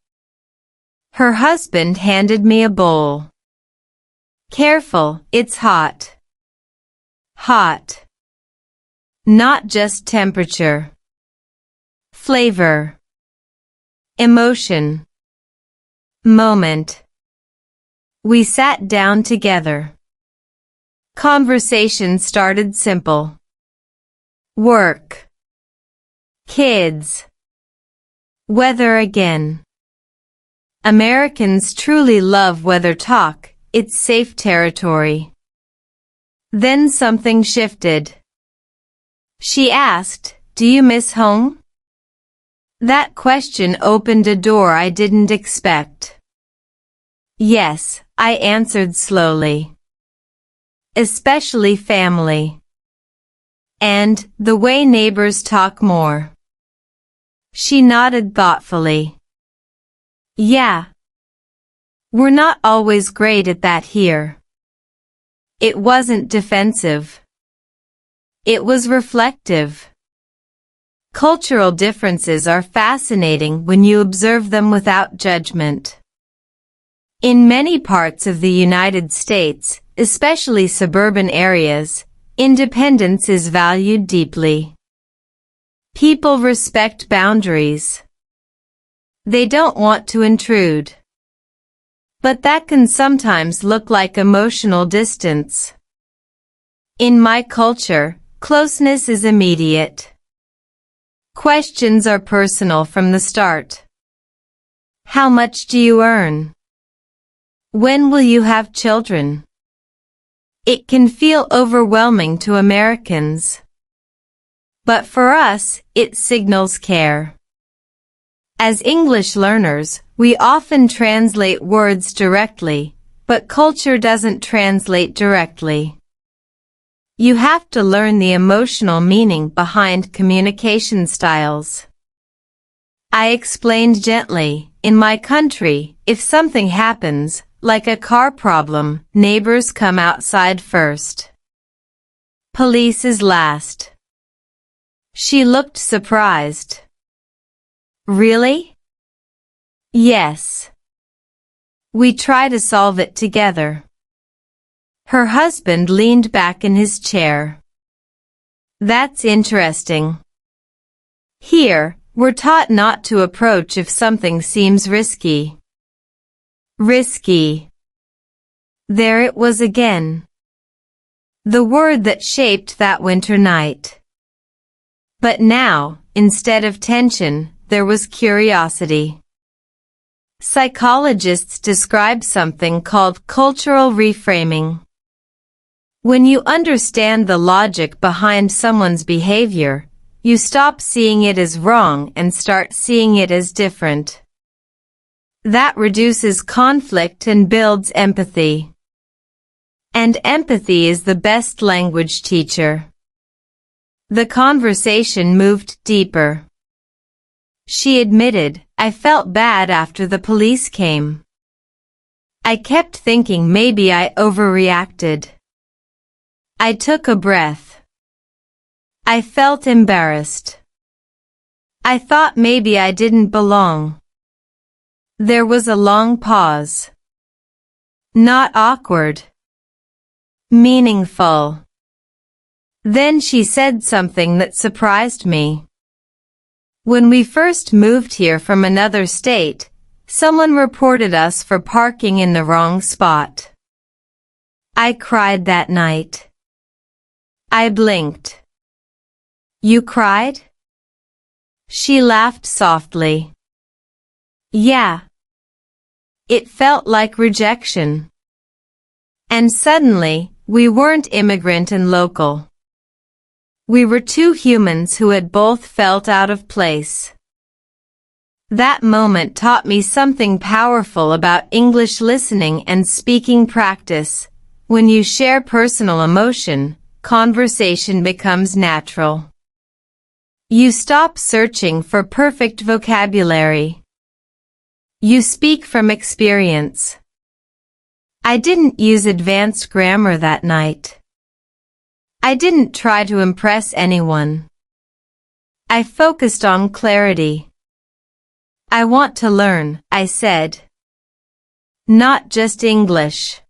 Her husband handed me a bowl. Careful, it's hot. Hot. Not just temperature. Flavor. Emotion. Moment. We sat down together. Conversation started simple. Work. Kids. Weather again. Americans truly love weather talk, it's safe territory. Then something shifted. She asked, "Do you miss home?" That question opened a door I didn't expect. Yes, I answered slowly. Especially family. And the way neighbors talk more. She nodded thoughtfully. Yeah. We're not always great at that here. It wasn't defensive. It was reflective. Cultural differences are fascinating when you observe them without judgment. In many parts of the United States, especially suburban areas, independence is valued deeply. People respect boundaries. They don't want to intrude. But that can sometimes look like emotional distance. In my culture, closeness is immediate. Questions are personal from the start. How much do you earn? When will you have children? It can feel overwhelming to Americans. But for us, it signals care. As English learners, we often translate words directly, but culture doesn't translate directly. You have to learn the emotional meaning behind communication styles. I explained gently, in my country, if something happens, like a car problem, neighbors come outside first. Police is last. She looked surprised. Really? Yes. We try to solve it together. Her husband leaned back in his chair. That's interesting. Here, we're taught not to approach if something seems risky. Risky. There it was again. The word that shaped that winter night. But now, instead of tension, there was curiosity. Psychologists describe something called cultural reframing. When you understand the logic behind someone's behavior, you stop seeing it as wrong and start seeing it as different. That reduces conflict and builds empathy. And empathy is the best language teacher. The conversation moved deeper. She admitted, I felt bad after the police came. I kept thinking maybe I overreacted. I took a breath. I felt embarrassed. I thought maybe I didn't belong. There was a long pause. Not awkward. Meaningful. Then she said something that surprised me. When we first moved here from another state, someone reported us for parking in the wrong spot. I cried that night. I blinked. You cried? She laughed softly. Yeah. It felt like rejection. And suddenly, we weren't immigrant and local. We were two humans who had both felt out of place. That moment taught me something powerful about English listening and speaking practice. When you share personal emotion, conversation becomes natural. You stop searching for perfect vocabulary. You speak from experience. I didn't use advanced grammar that night. I didn't try to impress anyone. I focused on clarity. I want to learn, I said. Not just English.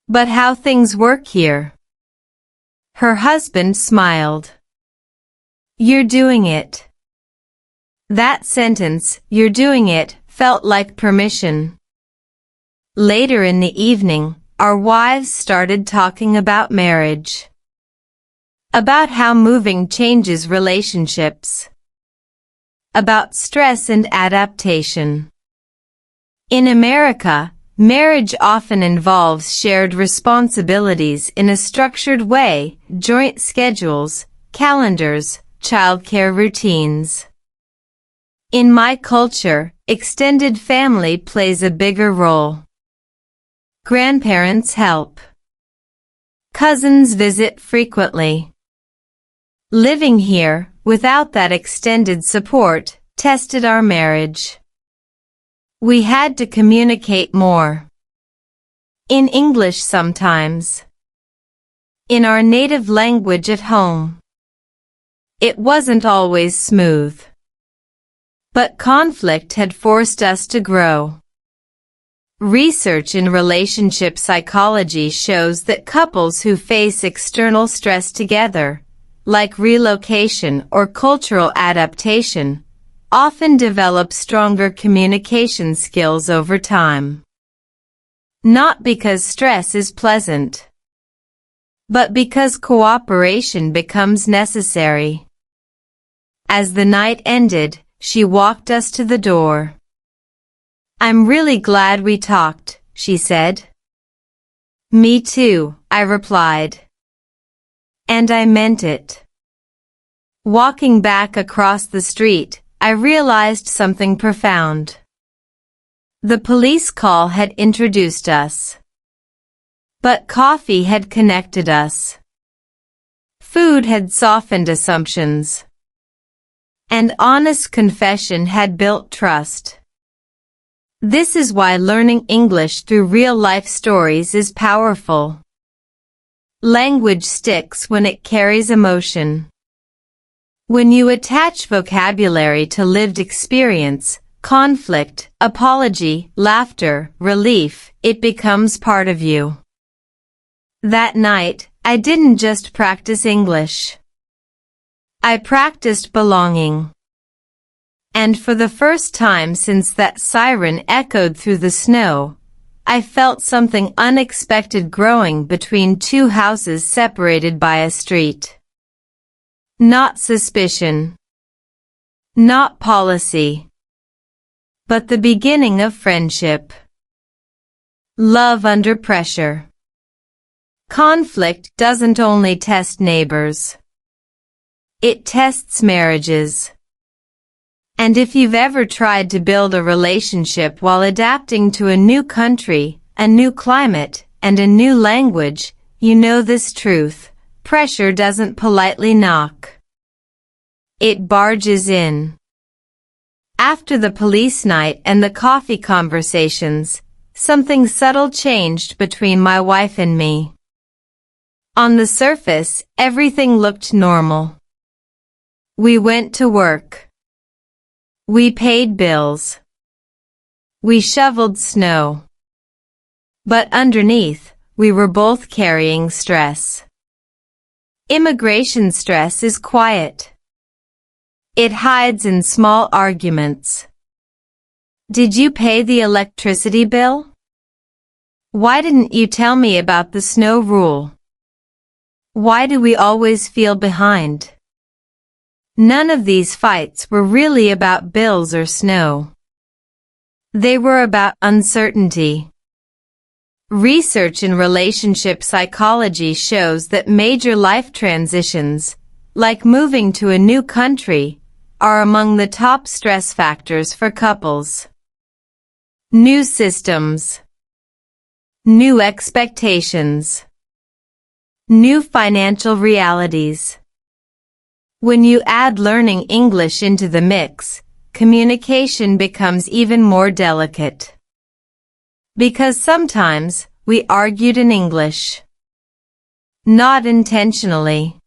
But how things work here. Her husband smiled. You're doing it. That sentence, you're doing it, felt like permission. Later in the evening, our wives started talking about marriage. About how moving changes relationships. about stress and adaptation. In America, marriage often involves shared responsibilities in a structured way, joint schedules, calendars, childcare routines. In my culture, extended family plays a bigger role. Grandparents help. Cousins visit frequently. Living here, without that extended support, tested our marriage. We had to communicate more. In English sometimes. In our native language at home. It wasn't always smooth. But conflict had forced us to grow. Research in relationship psychology shows that couples who face external stress together, like relocation or cultural adaptation, often develop stronger communication skills over time. Not because stress is pleasant, but because cooperation becomes necessary. As the night ended, she walked us to the door. "I'm really glad we talked," she said. "Me too," I replied. And I meant it. Walking back across the street, I realized something profound. The police call had introduced us. But coffee had connected us. Food had softened assumptions. And honest confession had built trust. This is why learning English through real-life stories is powerful. Language sticks when it carries emotion. When you attach vocabulary to lived experience, conflict, apology, laughter, relief, it becomes part of you. That night, I didn't just practice English. I practiced belonging. And for the first time since that siren echoed through the snow, I felt something unexpected growing between two houses separated by a street. Not suspicion. Not policy. But the beginning of friendship. Love under pressure. Conflict doesn't only test neighbors. It tests marriages. And if you've ever tried to build a relationship while adapting to a new country, a new climate, and a new language, you know this truth. Pressure doesn't politely knock. It barges in. After the police night and the coffee conversations, something subtle changed between my wife and me. On the surface, everything looked normal. We went to work. We paid bills. We shoveled snow. But underneath, we were both carrying stress. Immigration stress is quiet. It hides in small arguments. Did you pay the electricity bill? Why didn't you tell me about the snow rule? Why do we always feel behind? None of these fights were really about bills or snow. They were about uncertainty. Research in relationship psychology shows that major life transitions, like moving to a new country, are among the top stress factors for couples. New systems. New expectations. New financial realities. When you add learning English into the mix, communication becomes even more delicate. Because sometimes, we argued in English. Not intentionally.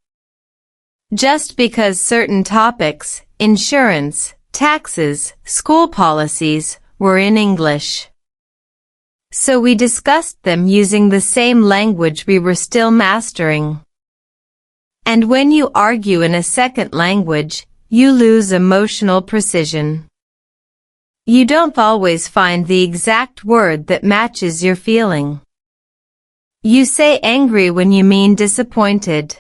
Just because certain topics, insurance, taxes, school policies, were in English. So we discussed them using the same language we were still mastering. And when you argue in a second language, you lose emotional precision. You don't always find the exact word that matches your feeling. You say angry when you mean disappointed.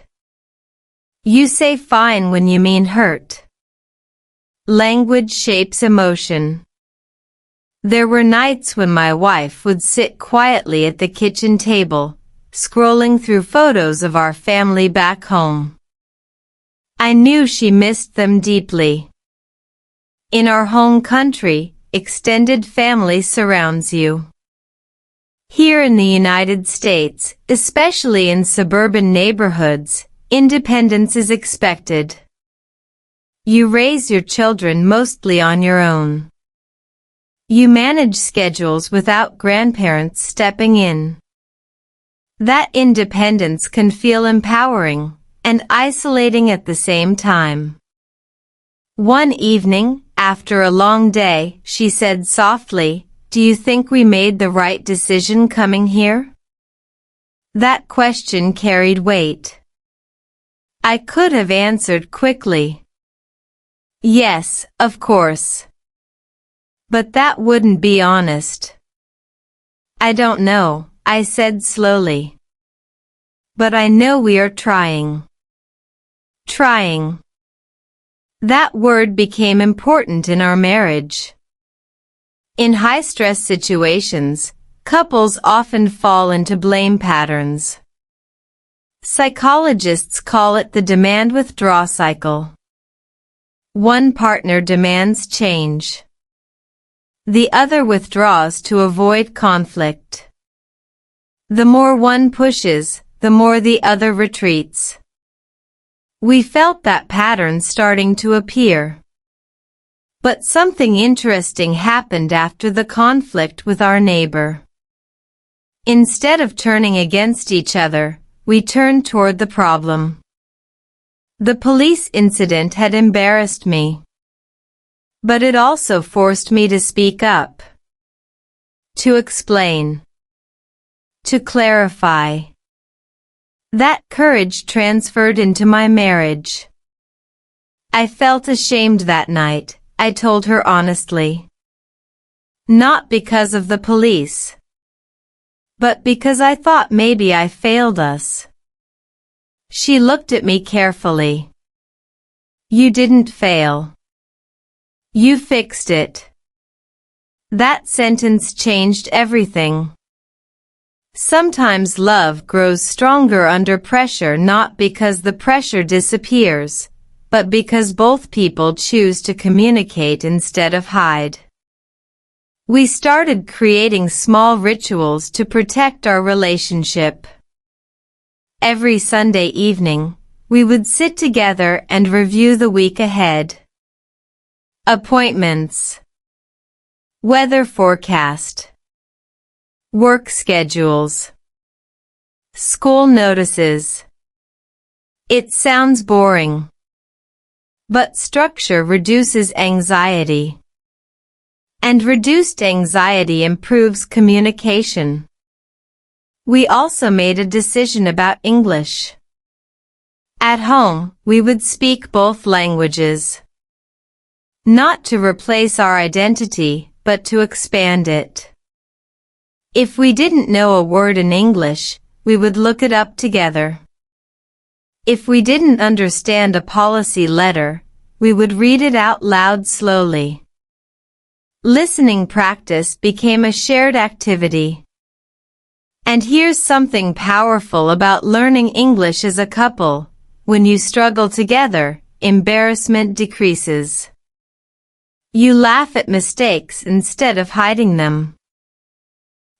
You say fine when you mean hurt. Language shapes emotion. There were nights when my wife would sit quietly at the kitchen table, scrolling through photos of our family back home. I knew she missed them deeply. In our home country, extended family surrounds you. Here in the United States, especially in suburban neighborhoods, independence is expected. You raise your children mostly on your own. You manage schedules without grandparents stepping in. That independence can feel empowering and isolating at the same time. One evening, after a long day, she said softly, "Do you think we made the right decision coming here?" That question carried weight. I could have answered quickly, "Yes, of course." But that wouldn't be honest. "I don't know," I said slowly. "But I know we are trying." Trying. That word became important in our marriage. In high-stress situations, couples often fall into blame patterns. Psychologists call it the demand-withdraw cycle. One partner demands change. The other withdraws to avoid conflict. The more one pushes, the more the other retreats. We felt that pattern starting to appear. But something interesting happened after the conflict with our neighbor. Instead of turning against each other, we turned toward the problem. The police incident had embarrassed me. But it also forced me to speak up. To explain. To clarify. That courage transferred into my marriage. I felt ashamed that night, I told her honestly. Not because of the police, but because I thought maybe I failed us. She looked at me carefully. "You didn't fail. You fixed it." That sentence changed everything. Sometimes love grows stronger under pressure, not because the pressure disappears, but because both people choose to communicate instead of hide. We started creating small rituals to protect our relationship. Every Sunday evening, we would sit together and review the week ahead. Appointments. Weather forecast. Work schedules. School notices. It sounds boring. But structure reduces anxiety. And reduced anxiety improves communication. We also made a decision about English. At home, we would speak both languages. Not to replace our identity, but to expand it. If we didn't know a word in English, we would look it up together. If we didn't understand a policy letter, we would read it out loud slowly. Listening practice became a shared activity. And here's something powerful about learning English as a couple. When you struggle together, embarrassment decreases. You laugh at mistakes instead of hiding them.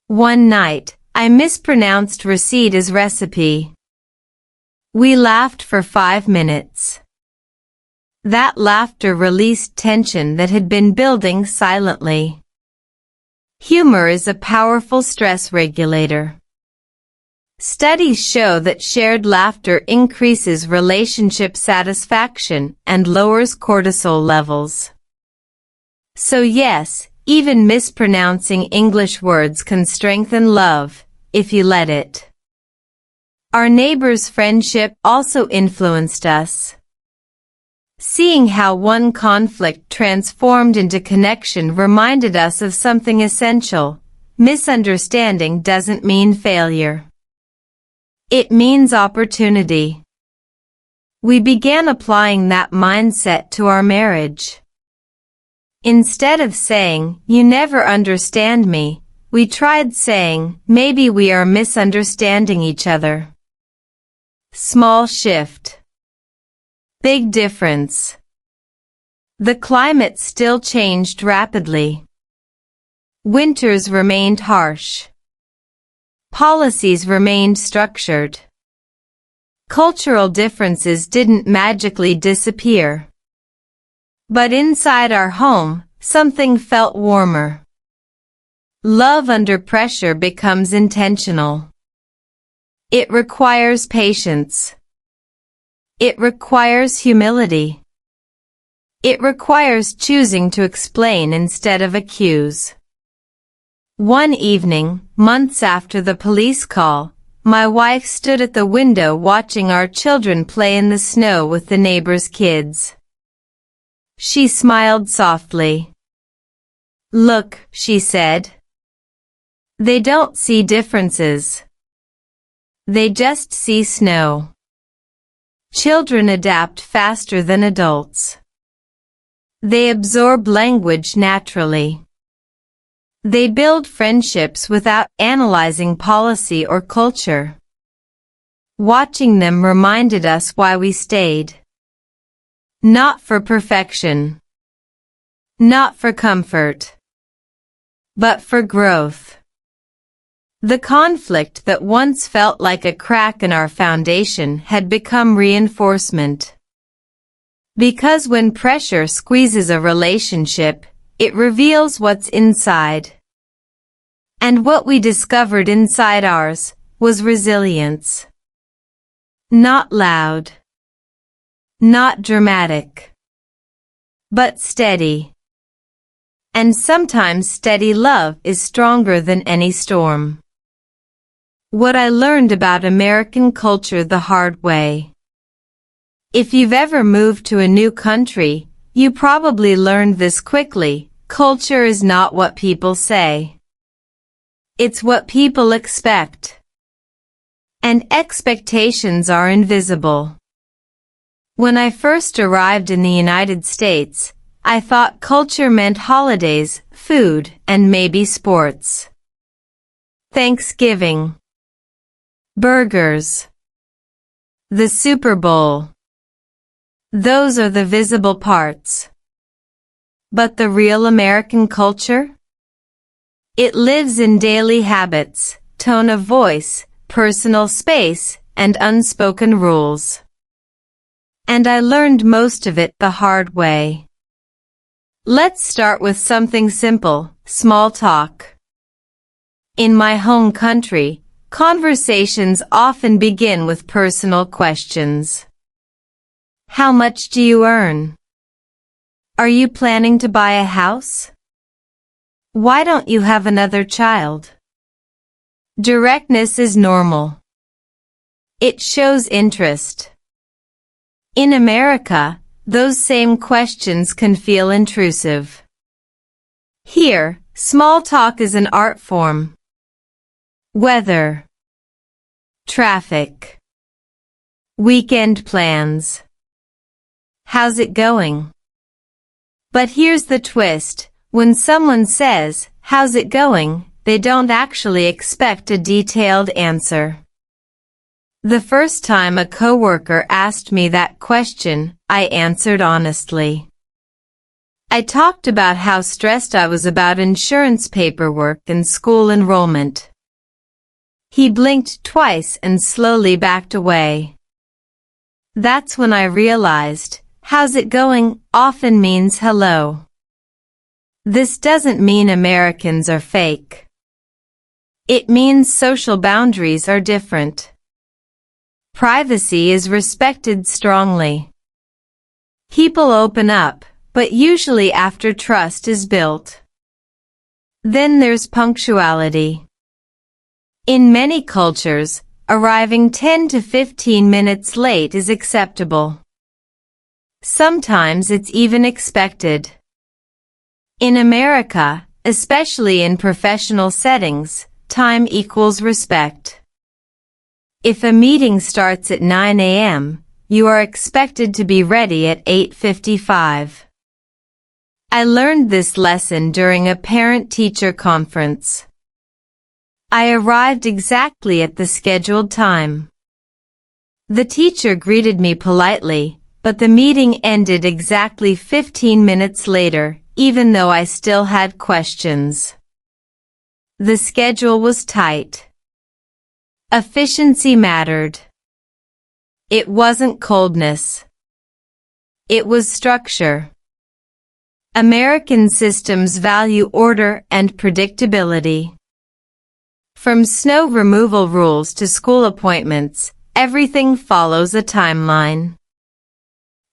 One night, I mispronounced receipt as recipe. We laughed for 5 minutes. That laughter released tension that had been building silently. Humor is a powerful stress regulator. Studies show that shared laughter increases relationship satisfaction and lowers cortisol levels. So yes, even mispronouncing English words can strengthen love, if you let it. Our neighbor's friendship also influenced us. Seeing how one conflict transformed into connection reminded us of something essential. Misunderstanding doesn't mean failure. It means opportunity. We began applying that mindset to our marriage. Instead of saying, "You never understand me," we tried saying, "Maybe we are misunderstanding each other." Small shift. Big difference. The climate still changed rapidly. Winters remained harsh. Policies remained structured. Cultural differences didn't magically disappear. But inside our home, something felt warmer. Love under pressure becomes intentional. It requires patience. It requires humility. It requires choosing to explain instead of accuse. One evening, months after the police call, my wife stood at the window watching our children play in the snow with the neighbors' kids. She smiled softly. "Look," she said. "They don't see differences. They just see snow." Children adapt faster than adults. They absorb language naturally. They build friendships without analyzing policy or culture. Watching them reminded us why we stayed. Not for perfection. Not for comfort. But for growth. The conflict that once felt like a crack in our foundation had become reinforcement. Because when pressure squeezes a relationship, it reveals what's inside. And what we discovered inside ours was resilience. Not loud. Not dramatic. But steady. And sometimes steady love is stronger than any storm. What I learned about American culture the hard way. If you've ever moved to a new country, you probably learned this quickly. Culture is not what people say. It's what people expect. And expectations are invisible. When I first arrived in the United States, I thought culture meant holidays, food, and maybe sports. Thanksgiving. Burgers. The Super Bowl. Those are the visible parts. But the real American culture? It lives in daily habits, tone of voice, personal space, and unspoken rules. And I learned most of it the hard way. Let's start with something simple, small talk. In my home country, conversations often begin with personal questions. How much do you earn? Are you planning to buy a house? Why don't you have another child? Directness is normal. It shows interest. In America, those same questions can feel intrusive. Here, small talk is an art form. Weather. Traffic. Weekend plans. How's it going? But here's the twist. When someone says, "How's it going?" they don't actually expect a detailed answer. The first time a coworker asked me that question, I answered honestly. I talked about how stressed I was about insurance paperwork and school enrollment. He blinked twice and slowly backed away. That's when I realized, "How's it going?" often means hello. This doesn't mean Americans are fake. It means social boundaries are different. Privacy is respected strongly. People open up, but usually after trust is built. Then there's punctuality. In many cultures, arriving 10 to 15 minutes late is acceptable. Sometimes it's even expected. In America, especially in professional settings, time equals respect. If a meeting starts at 9 a.m., you are expected to be ready at 8:55. I learned this lesson during a parent-teacher conference. I arrived exactly at the scheduled time. The teacher greeted me politely, but the meeting ended exactly 15 minutes later, even though I still had questions. The schedule was tight. Efficiency mattered. It wasn't coldness. It was structure. American systems value order and predictability. From snow removal rules to school appointments, everything follows a timeline.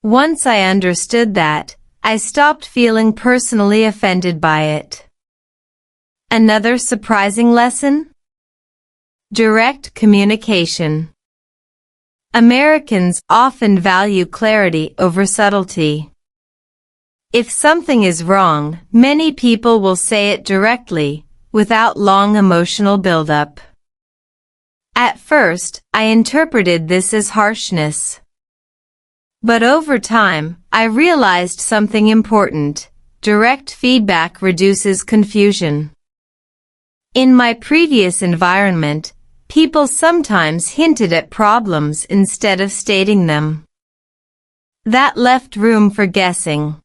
Once I understood that, I stopped feeling personally offended by it. Another surprising lesson? Direct communication. Americans often value clarity over subtlety. If something is wrong, many people will say it directly, without long emotional buildup. At first, I interpreted this as harshness. But over time, I realized something important. Direct feedback reduces confusion. In my previous environment, people sometimes hinted at problems instead of stating them. That left room for guessing.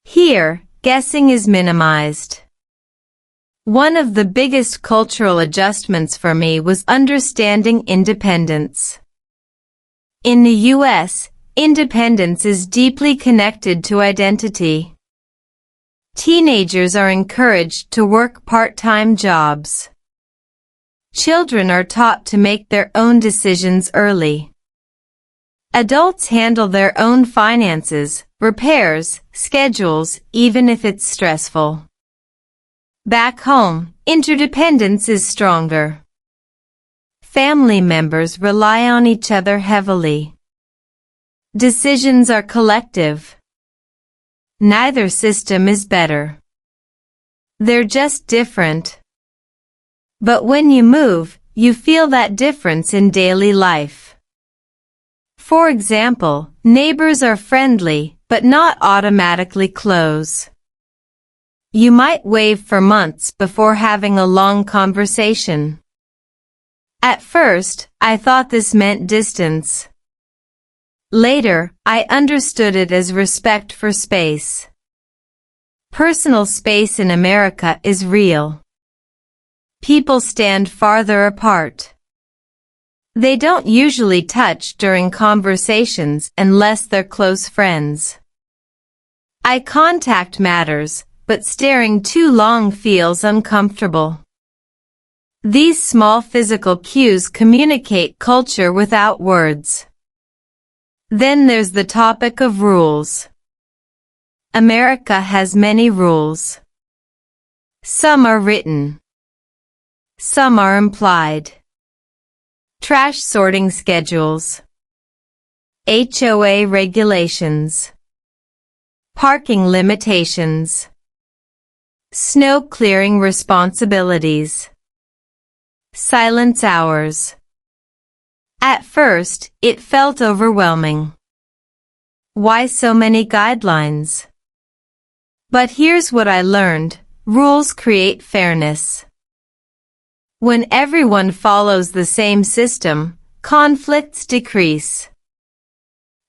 Here, guessing is minimized. One of the biggest cultural adjustments for me was understanding independence. In the U.S., independence is deeply connected to identity. Teenagers are encouraged to work part-time jobs. Children are taught to make their own decisions early. Adults handle their own finances, repairs, schedules, even if it's stressful. Back home, interdependence is stronger. Family members rely on each other heavily. Decisions are collective. Neither system is better. They're just different. But when you move, you feel that difference in daily life. For example, neighbors are friendly, but not automatically close. You might wave for months before having a long conversation. At first, I thought this meant distance. Later, I understood it as respect for space. Personal space in America is real. People stand farther apart. They don't usually touch during conversations unless they're close friends. Eye contact matters, but staring too long feels uncomfortable. These small physical cues communicate culture without words. Then there's the topic of rules. America has many rules. Some are written. Some are implied. Trash sorting schedules. HOA regulations. Parking limitations. Snow clearing responsibilities. Silence hours. At first, it felt overwhelming. Why so many guidelines? But here's what I learned: rules create fairness. When everyone follows the same system, conflicts decrease.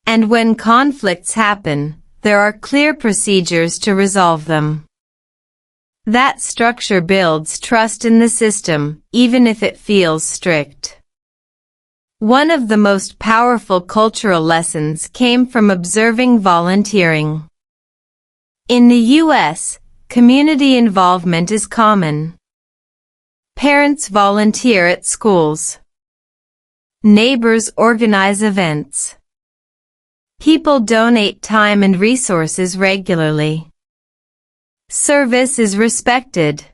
And when conflicts happen, there are clear procedures to resolve them. That structure builds trust in the system, even if it feels strict. One of the most powerful cultural lessons came from observing volunteering. In the U.S., community involvement is common. Parents volunteer at schools. Neighbors organize events. People donate time and resources regularly. Service is respected.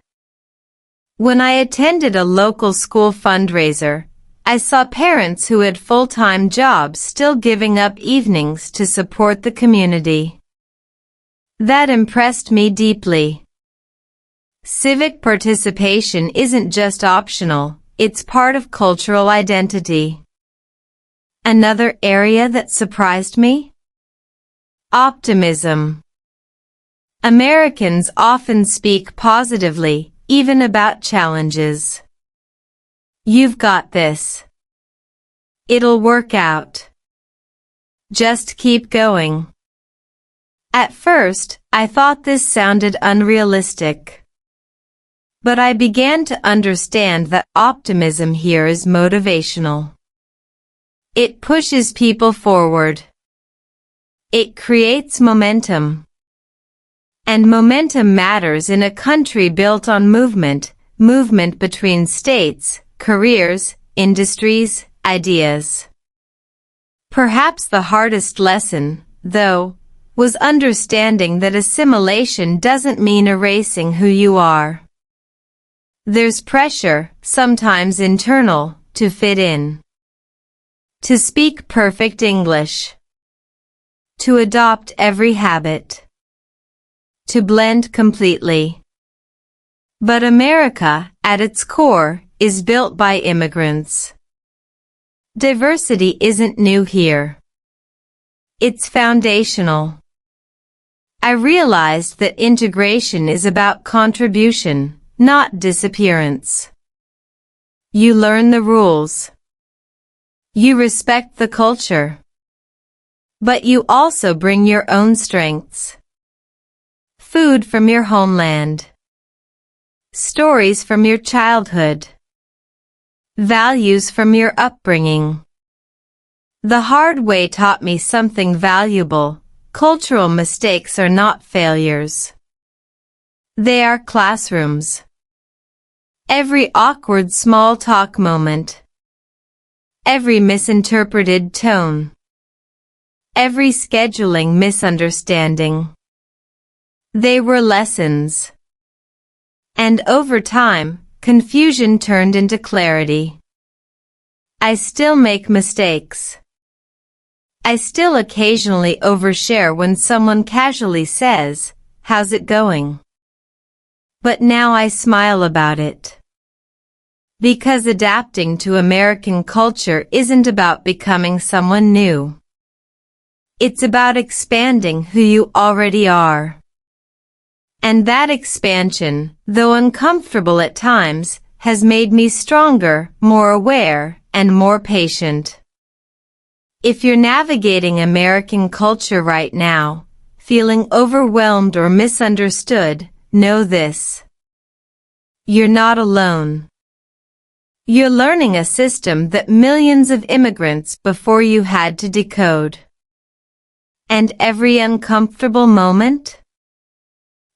When I attended a local school fundraiser, I saw parents who had full-time jobs still giving up evenings to support the community. That impressed me deeply. Civic participation isn't just optional, it's part of cultural identity. Another area that surprised me? Optimism. Americans often speak positively, even about challenges. You've got this. It'll work out. Just keep going. At first, I thought this sounded unrealistic. But I began to understand that optimism here is motivational. It pushes people forward. It creates momentum. And momentum matters in a country built on movement between states, careers, industries, ideas. Perhaps the hardest lesson, though, was understanding that assimilation doesn't mean erasing who you are. There's pressure, sometimes internal, to fit in. To speak perfect English. To adopt every habit. To blend completely. But America, at its core, is built by immigrants. Diversity isn't new here. It's foundational. I realized that integration is about contribution, not disappearance. You learn the rules. You respect the culture. But you also bring your own strengths. Food from your homeland. Stories from your childhood. Values from your upbringing. The hard way taught me something valuable. Cultural mistakes are not failures. They are classrooms. Every awkward small talk moment. Every misinterpreted tone. Every scheduling misunderstanding. They were lessons. And over time, confusion turned into clarity. I still make mistakes. I still occasionally overshare when someone casually says, "How's it going?" But now I smile about it. Because adapting to American culture isn't about becoming someone new. It's about expanding who you already are. And that expansion, though uncomfortable at times, has made me stronger, more aware, and more patient. If you're navigating American culture right now, feeling overwhelmed or misunderstood, know this. You're not alone. You're learning a system that millions of immigrants before you had to decode. And every uncomfortable moment?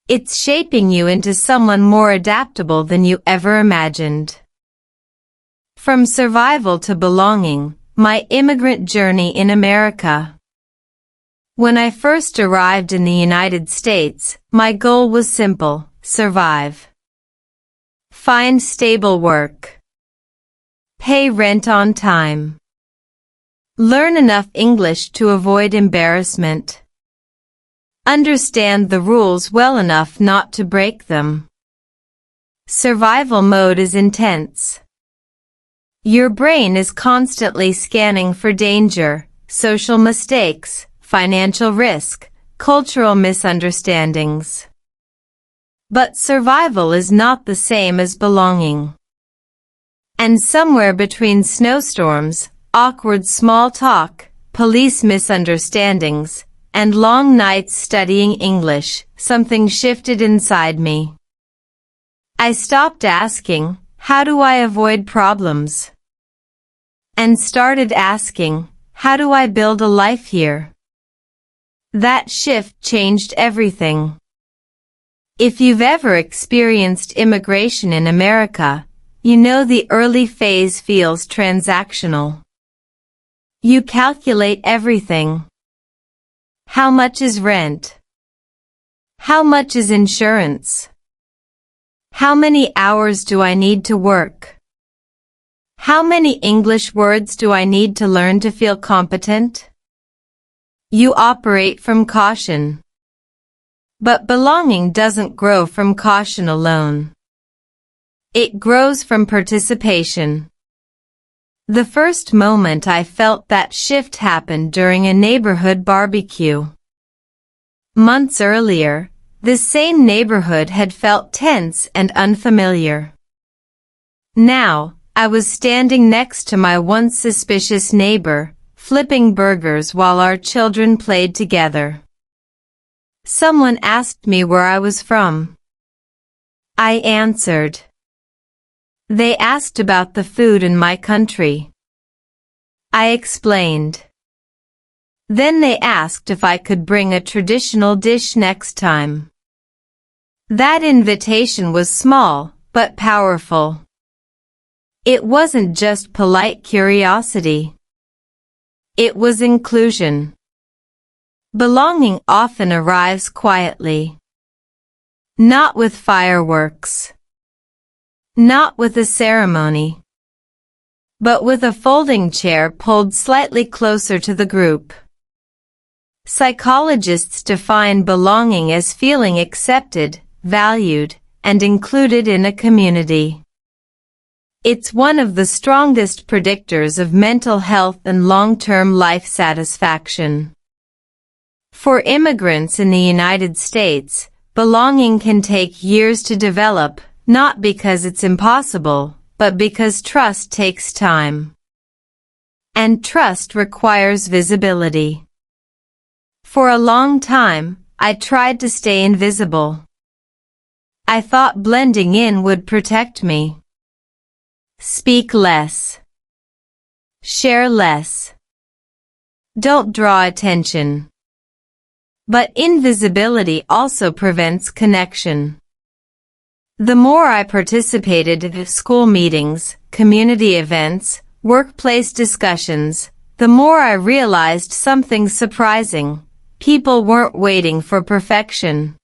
It's shaping you into someone more adaptable than you ever imagined. From survival to belonging, my immigrant journey in America. When I first arrived in the United States, my goal was simple: survive. Find stable work. Pay rent on time. Learn enough English to avoid embarrassment. Understand the rules well enough not to break them. Survival mode is intense. Your brain is constantly scanning for danger, social mistakes, financial risk, cultural misunderstandings. But survival is not the same as belonging. And somewhere between snowstorms, awkward small talk, police misunderstandings, and long nights studying English, something shifted inside me. I stopped asking, "How do I avoid problems?" and started asking, "How do I build a life here?" That shift changed everything. If you've ever experienced immigration in America, you know the early phase feels transactional. You calculate everything. How much is rent? How much is insurance? How many hours do I need to work? How many English words do I need to learn to feel competent? You operate from caution. But belonging doesn't grow from caution alone. It grows from participation. The first moment I felt that shift happened during a neighborhood barbecue. Months earlier, The same neighborhood had felt tense and unfamiliar. Now, I was standing next to my once suspicious neighbor, flipping burgers while our children played together. Someone asked me where I was from. I answered. They asked about the food in my country. I explained. Then they asked if I could bring a traditional dish next time. That invitation was small, but powerful. It wasn't just polite curiosity. It was inclusion. Belonging often arrives quietly. Not with fireworks. Not with a ceremony. But with a folding chair pulled slightly closer to the group. Psychologists define belonging as feeling accepted, valued, and included in a community. It's one of the strongest predictors of mental health and long-term life satisfaction. For immigrants in the United States, belonging can take years to develop, not because it's impossible, but because trust takes time. And trust requires visibility. For a long time, I tried to stay invisible. I thought blending in would protect me. Speak less. Share less. Don't draw attention. But invisibility also prevents connection. The more I participated in school meetings, community events, workplace discussions, the more I realized something surprising. People weren't waiting for perfection.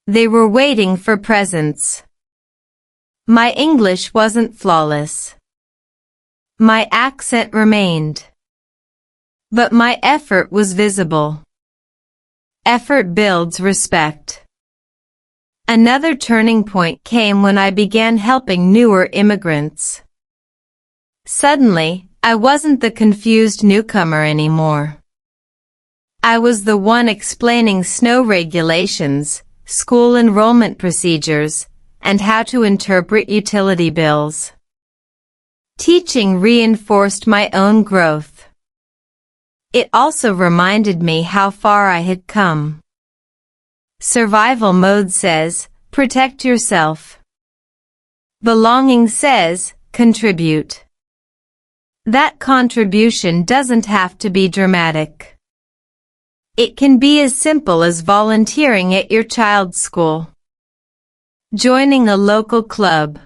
They were waiting for presence. My English wasn't flawless. My accent remained. But my effort was visible. Effort builds respect. Another turning point came when I began helping newer immigrants. Suddenly, I wasn't the confused newcomer anymore. I was the one explaining snow regulations, school enrollment procedures, and how to interpret utility bills. Teaching reinforced my own growth. It also reminded me how far I had come. Survival mode says, protect yourself. Belonging says, contribute. That contribution doesn't have to be dramatic. It can be as simple as volunteering at your child's school, joining a local club,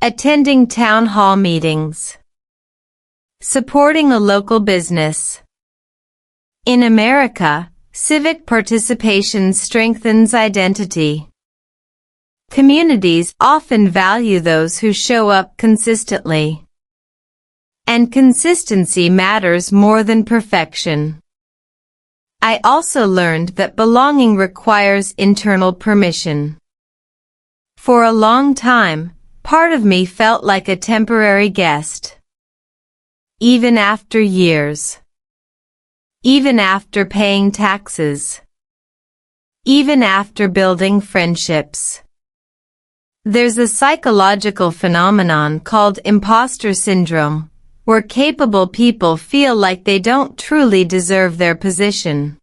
attending town hall meetings, supporting a local business. In America, civic participation strengthens identity. Communities often value those who show up consistently. And consistency matters more than perfection. I also learned that belonging requires internal permission. For a long time, part of me felt like a temporary guest. Even after years. Even after paying taxes. Even after building friendships. There's a psychological phenomenon called imposter syndrome, where capable people feel like they don't truly deserve their position.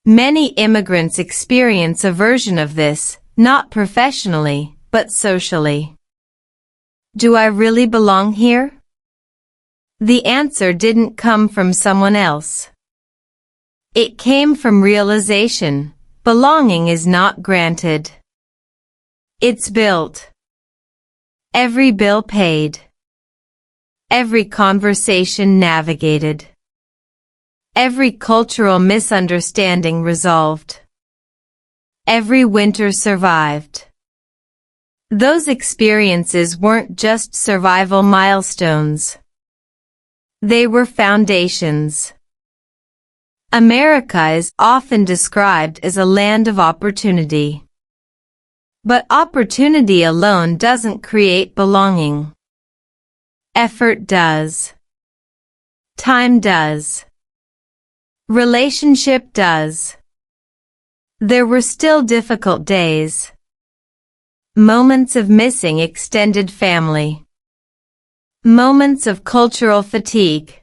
Many immigrants experience a version of this, not professionally, but socially. Do I really belong here? The answer didn't come from someone else. It came from realization. Belonging is not granted. It's built. Every bill paid. Every conversation navigated. Every cultural misunderstanding resolved. Every winter survived. Those experiences weren't just survival milestones. They were foundations. America is often described as a land of opportunity. But opportunity alone doesn't create belonging. Effort does. Time does. Relationship does. There were still difficult days. Moments of missing extended family. Moments of cultural fatigue.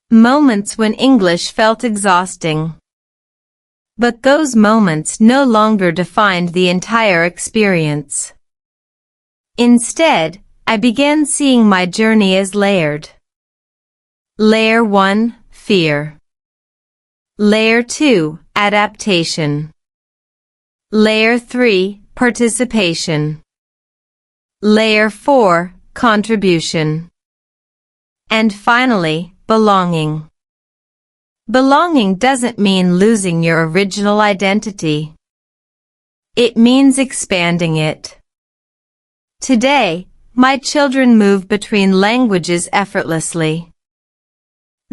Moments when English felt exhausting. But those moments no longer defined the entire experience. Instead, I began seeing my journey as layered. Layer 1, fear. Layer 2, adaptation. Layer 3, participation. Layer 4, contribution. And finally, belonging. Belonging doesn't mean losing your original identity. It means expanding it. Today, my children move between languages effortlessly.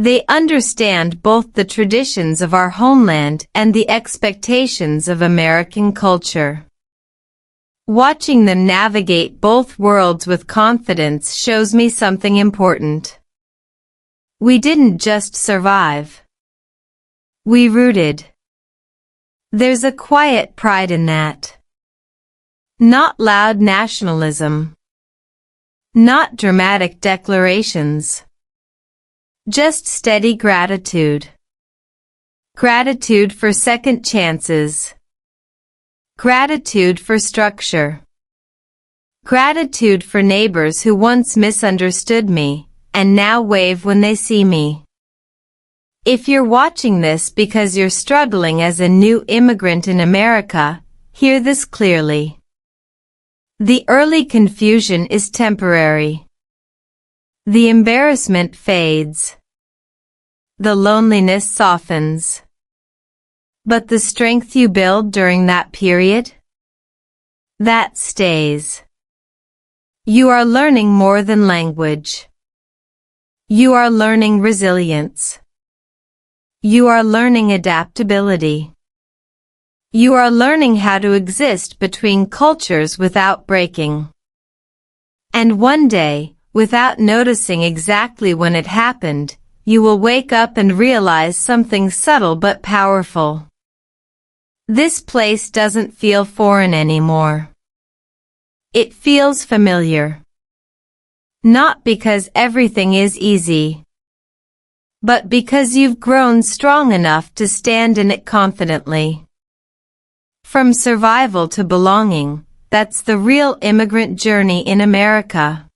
They understand both the traditions of our homeland and the expectations of American culture. Watching them navigate both worlds with confidence shows me something important. We didn't just survive. We rooted. There's a quiet pride in that. Not loud nationalism. Not dramatic declarations. Just steady gratitude. Gratitude for second chances. Gratitude for structure. Gratitude for neighbors who once misunderstood me, and now wave when they see me. If you're watching this because you're struggling as a new immigrant in America, hear this clearly. The early confusion is temporary. The embarrassment fades. The loneliness softens. But the strength you build during that period? That stays. You are learning more than language. You are learning resilience. You are learning adaptability. You are learning how to exist between cultures without breaking. And one day, without noticing exactly when it happened, you will wake up and realize something subtle but powerful. This place doesn't feel foreign anymore. It feels familiar. Not because everything is easy, but because you've grown strong enough to stand in it confidently. From survival to belonging, that's the real immigrant journey in America.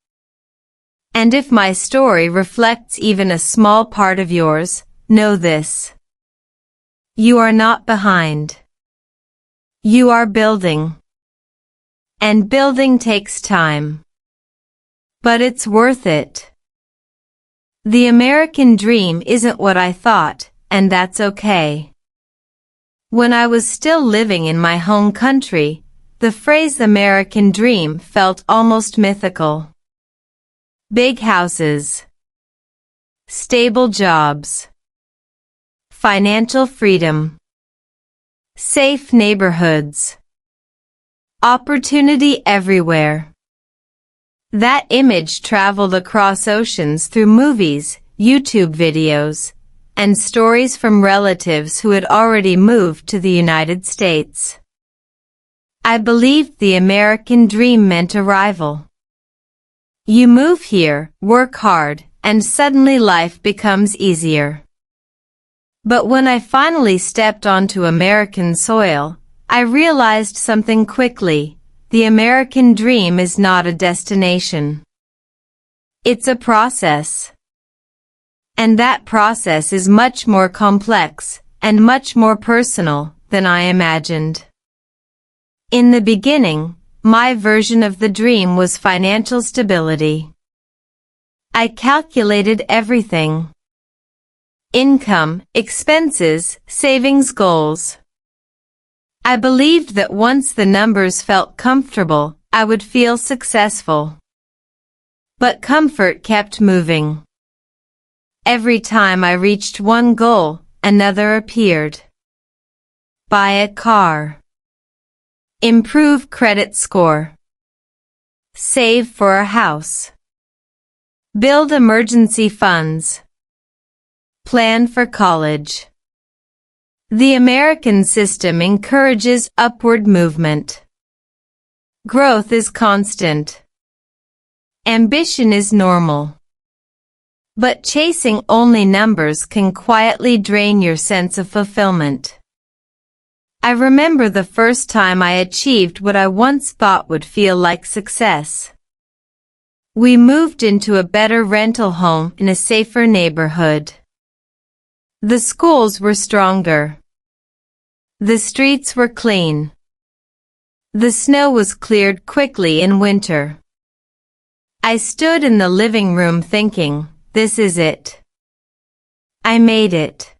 And if my story reflects even a small part of yours, know this. You are not behind. You are building. And building takes time. But it's worth it. The American dream isn't what I thought, and that's okay. When I was still living in my home country, the phrase American dream felt almost mythical. Big houses. Stable jobs. Financial freedom. Safe neighborhoods. Opportunity everywhere. That image traveled across oceans through movies, YouTube videos, and stories from relatives who had already moved to the United States. I believed the American dream meant arrival. You move here, work hard, and suddenly life becomes easier. But when I finally stepped onto American soil, I realized something quickly. The American dream is not a destination. It's a process. And that process is much more complex and much more personal than I imagined. In the beginning, my version of the dream was financial stability. I calculated everything. Income, expenses, savings goals. I believed that once the numbers felt comfortable, I would feel successful. But comfort kept moving. Every time I reached one goal, another appeared. Buy a car. Improve credit score. Save for a house. Build emergency funds. Plan for college. The American system encourages upward movement. Growth is constant. Ambition is normal. But chasing only numbers can quietly drain your sense of fulfillment. I remember the first time I achieved what I once thought would feel like success. We moved into a better rental home in a safer neighborhood. The schools were stronger. The streets were clean. The snow was cleared quickly in winter. I stood in the living room thinking, this is it. I made it.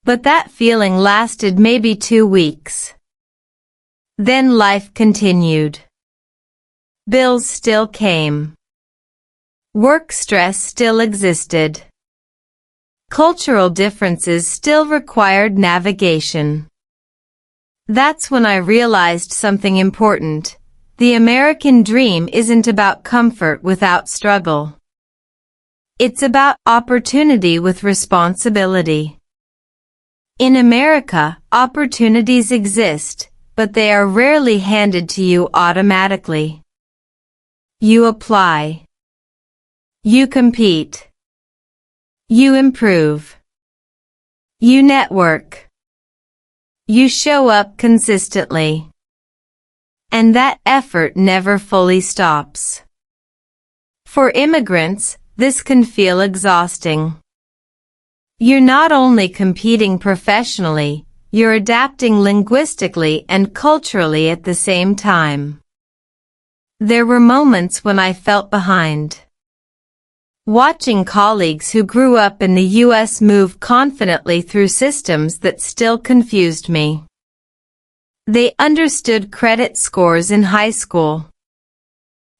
But that feeling lasted maybe 2 weeks. Then life continued. Bills still came. Work stress still existed. Cultural differences still required navigation. That's when I realized something important. The American dream isn't about comfort without struggle. It's about opportunity with responsibility. In America, opportunities exist, but they are rarely handed to you automatically. You apply. You compete. You improve. You network. You show up consistently. And that effort never fully stops. For immigrants, this can feel exhausting. You're not only competing professionally, you're adapting linguistically and culturally at the same time. There were moments when I felt behind. Watching colleagues who grew up in the U.S. move confidently through systems that still confused me. They understood credit scores in high school.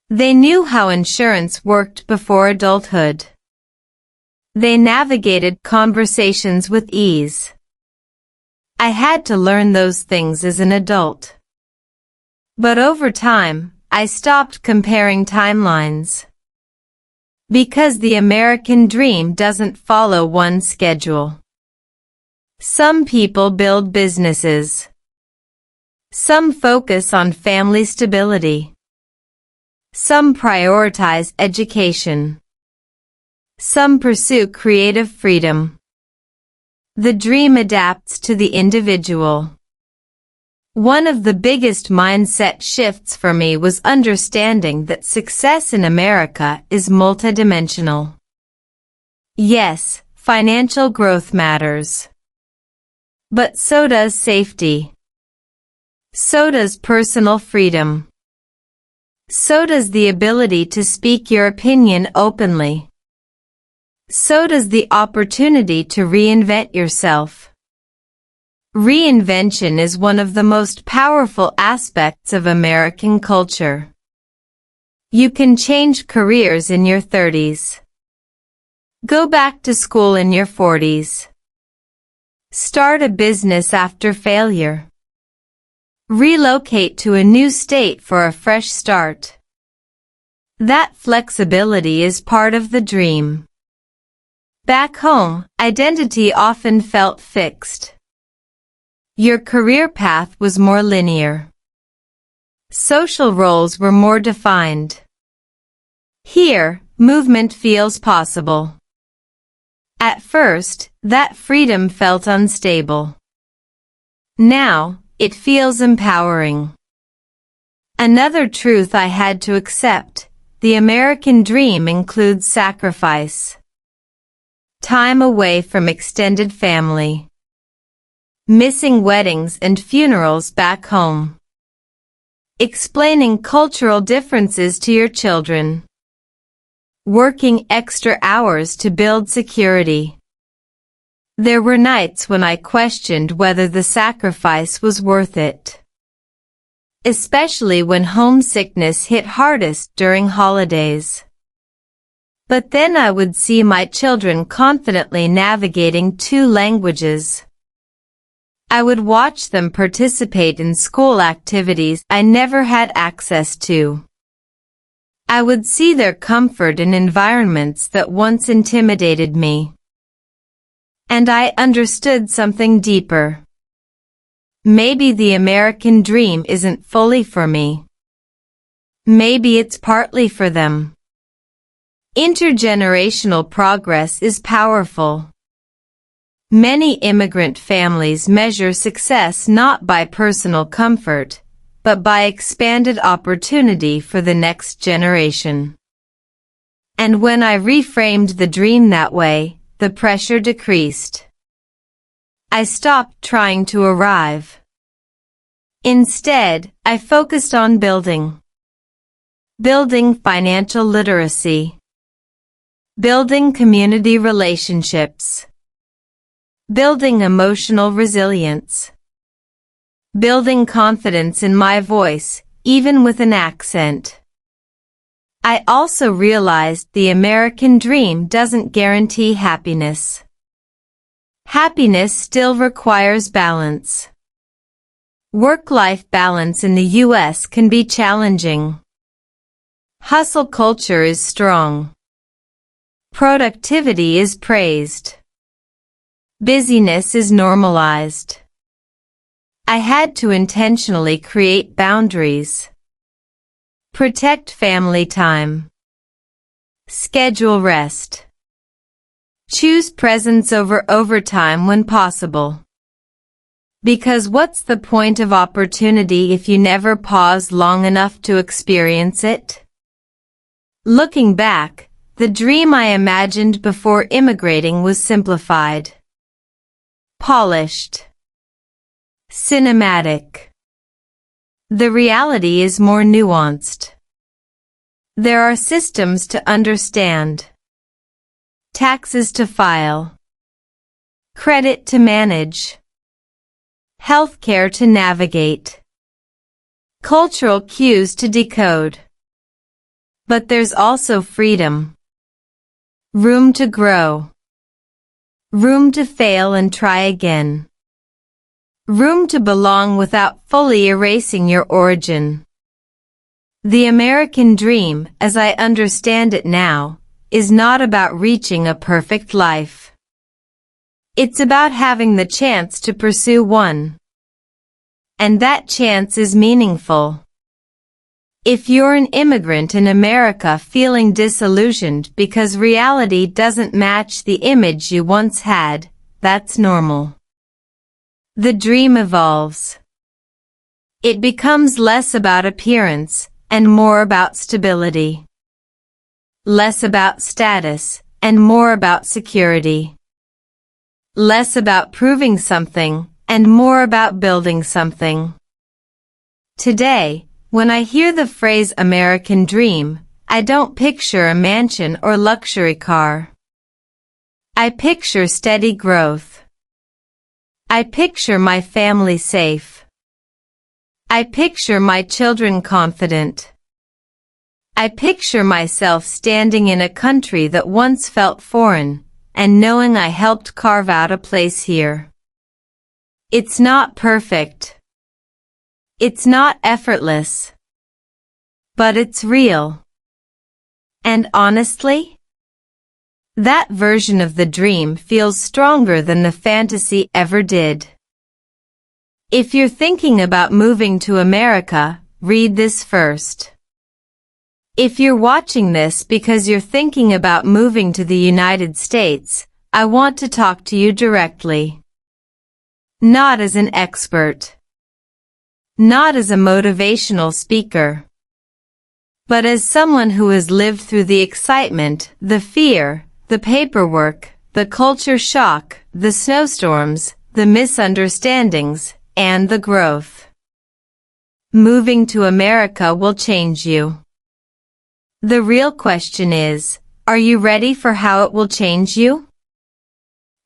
They knew how insurance worked before adulthood. They navigated conversations with ease. I had to learn those things as an adult. But over time, I stopped comparing timelines. Because the American dream doesn't follow one schedule. Some people build businesses. Some focus on family stability. Some prioritize education. Some pursue creative freedom. The dream adapts to the individual. One of the biggest mindset shifts for me was understanding that success in America is multidimensional. Yes, financial growth matters. But so does safety. So does personal freedom. So does the ability to speak your opinion openly. So does the opportunity to reinvent yourself. Reinvention is one of the most powerful aspects of American culture. You can change careers in your 30s. Go back to school in your 40s. Start a business after failure. Relocate to a new state for a fresh start. That flexibility is part of the dream. Back home, identity often felt fixed. Your career path was more linear. Social roles were more defined. Here, movement feels possible. At first, that freedom felt unstable. Now, it feels empowering. Another truth I had to accept: the American dream includes sacrifice. Time away from extended family. Missing weddings and funerals back home. Explaining cultural differences to your children. Working extra hours to build security. There were nights when I questioned whether the sacrifice was worth it. Especially when homesickness hit hardest during holidays. But then I would see my children confidently navigating 2 languages. I would watch them participate in school activities I never had access to. I would see their comfort in environments that once intimidated me. And I understood something deeper. Maybe the American dream isn't fully for me. Maybe it's partly for them. Intergenerational progress is powerful. Many immigrant families measure success not by personal comfort, but by expanded opportunity for the next generation. And when I reframed the dream that way, the pressure decreased. I stopped trying to arrive. Instead, I focused on building. Building financial literacy. Building community relationships. Building emotional resilience. Building confidence in my voice, even with an accent. I also realized the American dream doesn't guarantee happiness. Happiness still requires balance. Work-life balance in the U.S. can be challenging. Hustle culture is strong. Productivity is praised. Busyness is normalized. I had to intentionally create boundaries. Protect family time. Schedule rest. Choose presence over overtime when possible. Because what's the point of opportunity if you never pause long enough to experience it? Looking back, the dream I imagined before immigrating was simplified. Polished. Cinematic. The reality is more nuanced. There are systems to understand. Taxes to file. Credit to manage. Healthcare to navigate. Cultural cues to decode. But there's also freedom. Room to grow. Room to fail and try again. Room to belong without fully erasing your origin. The American dream, as I understand it now, is not about reaching a perfect life. It's about having the chance to pursue one. And that chance is meaningful. If you're an immigrant in America feeling disillusioned because reality doesn't match the image you once had, that's normal. The dream evolves. It becomes less about appearance and more about stability. Less about status and more about security. Less about proving something and more about building something. Today, when I hear the phrase American dream, I don't picture a mansion or luxury car. I picture steady growth. I picture my family safe. I picture my children confident. I picture myself standing in a country that once felt foreign, and knowing I helped carve out a place here. It's not perfect. It's not effortless. But it's real. And honestly, that version of the dream feels stronger than the fantasy ever did. If you're thinking about moving to America, read this first. If you're watching this because you're thinking about moving to the United States, I want to talk to you directly. Not as an expert. Not as a motivational speaker. But as someone who has lived through the excitement, the fear, the paperwork, the culture shock, the snowstorms, the misunderstandings, and the growth. Moving to America will change you. The real question is, are you ready for how it will change you?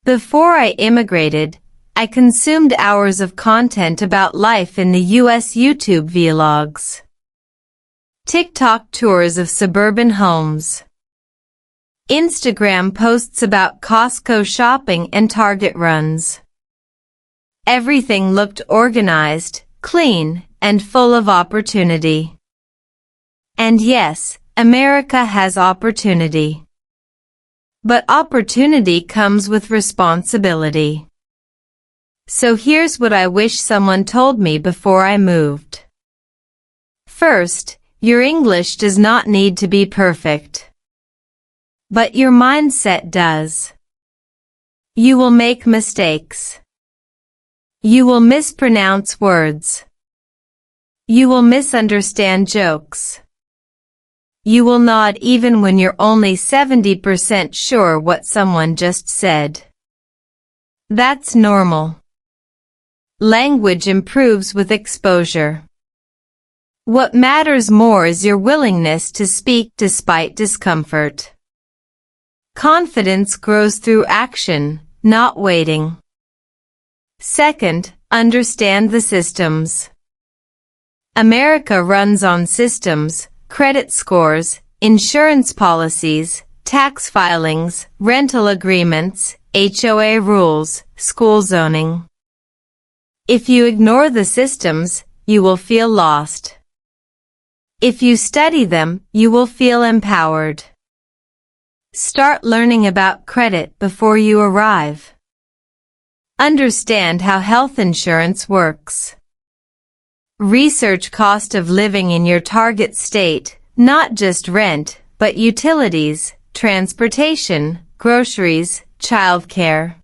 Before I immigrated, I consumed hours of content about life in the US YouTube vlogs. TikTok tours of suburban homes. Instagram posts about Costco shopping and Target runs. Everything looked organized, clean, and full of opportunity. And yes, America has opportunity. But opportunity comes with responsibility. So here's what I wish someone told me before I moved. First, your English does not need to be perfect. But your mindset does. You will make mistakes. You will mispronounce words. You will misunderstand jokes. You will nod even when you're only 70% sure what someone just said. That's normal. Language improves with exposure. What matters more is your willingness to speak despite discomfort. Confidence grows through action, not waiting. Second, understand the systems. America runs on systems, credit scores, insurance policies, tax filings, rental agreements, HOA rules, school zoning. If you ignore the systems, you will feel lost. If you study them, you will feel empowered. Start learning about credit before you arrive. Understand how health insurance works. Research cost of living in your target state, not just rent, but utilities, transportation, groceries, childcare.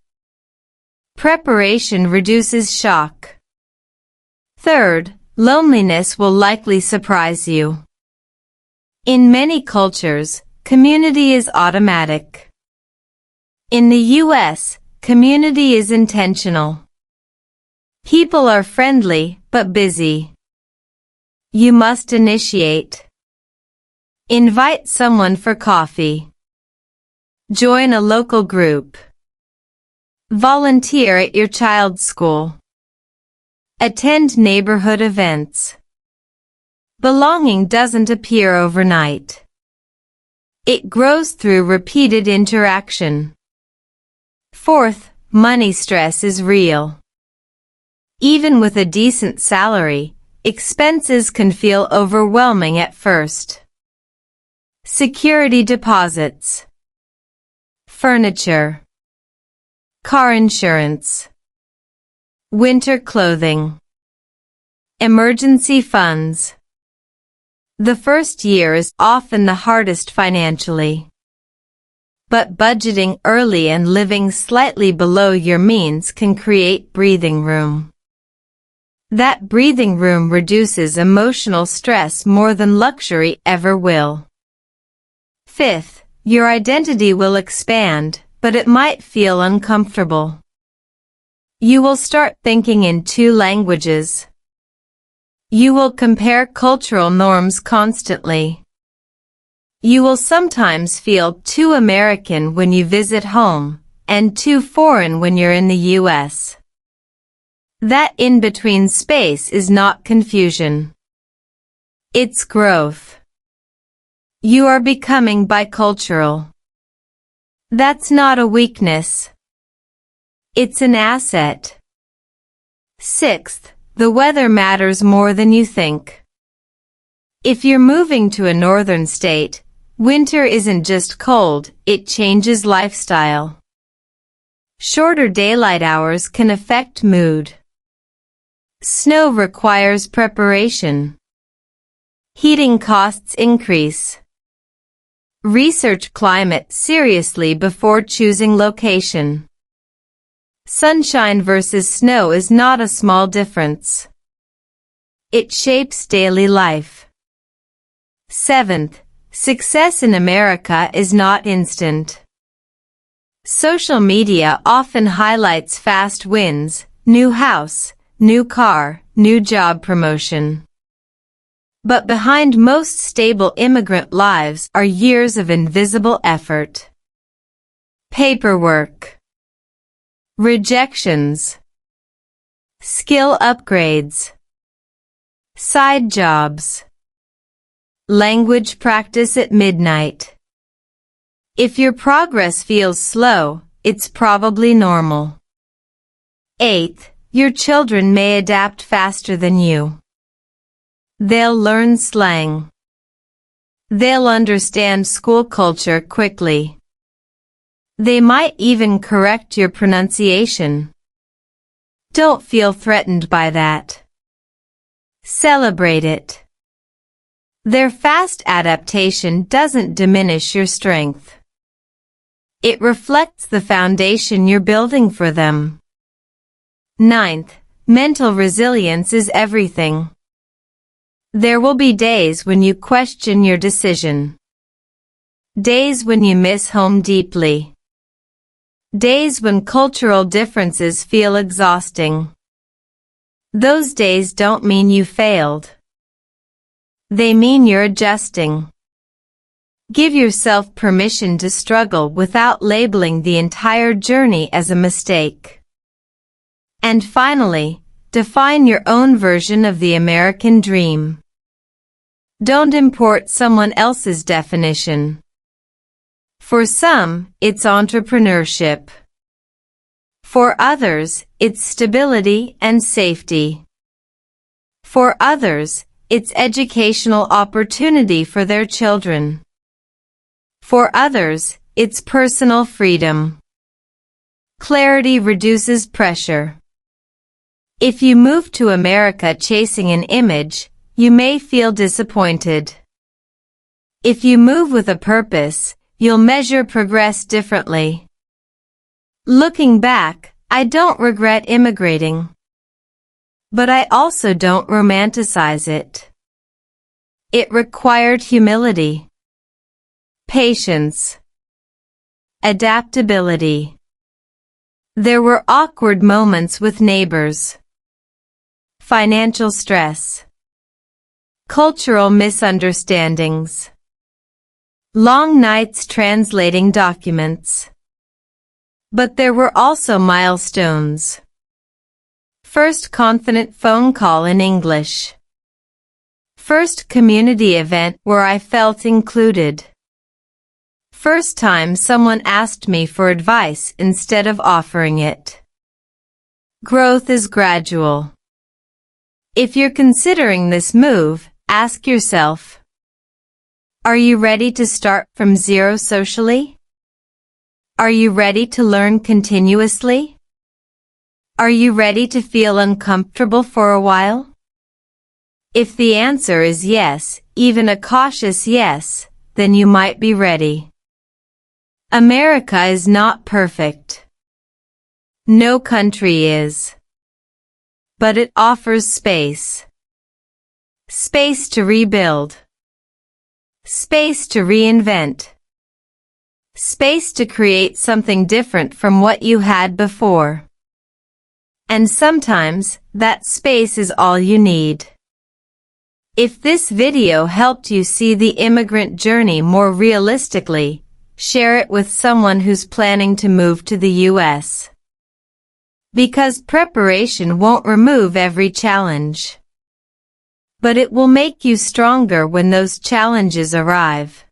Preparation reduces shock. Third, loneliness will likely surprise you. In many cultures, community is automatic. In the U.S., community is intentional. People are friendly, but busy. You must initiate. Invite someone for coffee. Join a local group. Volunteer at your child's school. Attend neighborhood events. Belonging doesn't appear overnight. It grows through repeated interaction. Fourth, money stress is real. Even with a decent salary, expenses can feel overwhelming at first. Security deposits. Furniture. Car insurance. Winter clothing. Emergency funds. The first year is often the hardest financially. But budgeting early and living slightly below your means can create breathing room. That breathing room reduces emotional stress more than luxury ever will. Fifth, your identity will expand, but it might feel uncomfortable. You will start thinking in two languages. You will compare cultural norms constantly. You will sometimes feel too American when you visit home, and too foreign when you're in the U.S. That in-between space is not confusion. It's growth. You are becoming bicultural. That's not a weakness. It's an asset. Sixth, the weather matters more than you think. If you're moving to a northern state, winter isn't just cold, it changes lifestyle. Shorter daylight hours can affect mood. Snow requires preparation. Heating costs increase. Research climate seriously before choosing location. Sunshine versus snow is not a small difference. It shapes daily life. Seventh, success in America is not instant. Social media often highlights fast wins, new house, new car, new job promotion. But behind most stable immigrant lives are years of invisible effort. Paperwork. Rejections. Skill upgrades. Side jobs. Language practice at midnight. If your progress feels slow, it's probably normal. Eighth, your children may adapt faster than you. They'll learn slang. They'll understand school culture quickly. They might even correct your pronunciation. Don't feel threatened by that. Celebrate it. Their fast adaptation doesn't diminish your strength. It reflects the foundation you're building for them. 9th, mental resilience is everything. There will be days when you question your decision. Days when you miss home deeply. Days when cultural differences feel exhausting. Those days don't mean you failed. They mean you're adjusting. Give yourself permission to struggle without labeling the entire journey as a mistake. And finally, define your own version of the American dream. Don't import someone else's definition. For some, it's entrepreneurship. For others, it's stability and safety. For others, it's educational opportunity for their children. For others, it's personal freedom. Clarity reduces pressure. If you move to America chasing an image, you may feel disappointed. If you move with a purpose, you'll measure progress differently. Looking back, I don't regret immigrating. But I also don't romanticize it. It required humility, patience, adaptability. There were awkward moments with neighbors, financial stress, cultural misunderstandings, long nights translating documents. But there were also milestones. First confident phone call in English. First community event where I felt included. First time someone asked me for advice instead of offering it. Growth is gradual. If you're considering this move, ask yourself, are you ready to start from zero socially? Are you ready to learn continuously? Are you ready to feel uncomfortable for a while? If the answer is yes, even a cautious yes, then you might be ready. America is not perfect. No country is. But it offers space. Space to rebuild. Space to reinvent. Space to create something different from what you had before. And sometimes, that space is all you need. If this video helped you see the immigrant journey more realistically, share it with someone who's planning to move to the US. Because preparation won't remove every challenge. But it will make you stronger when those challenges arrive.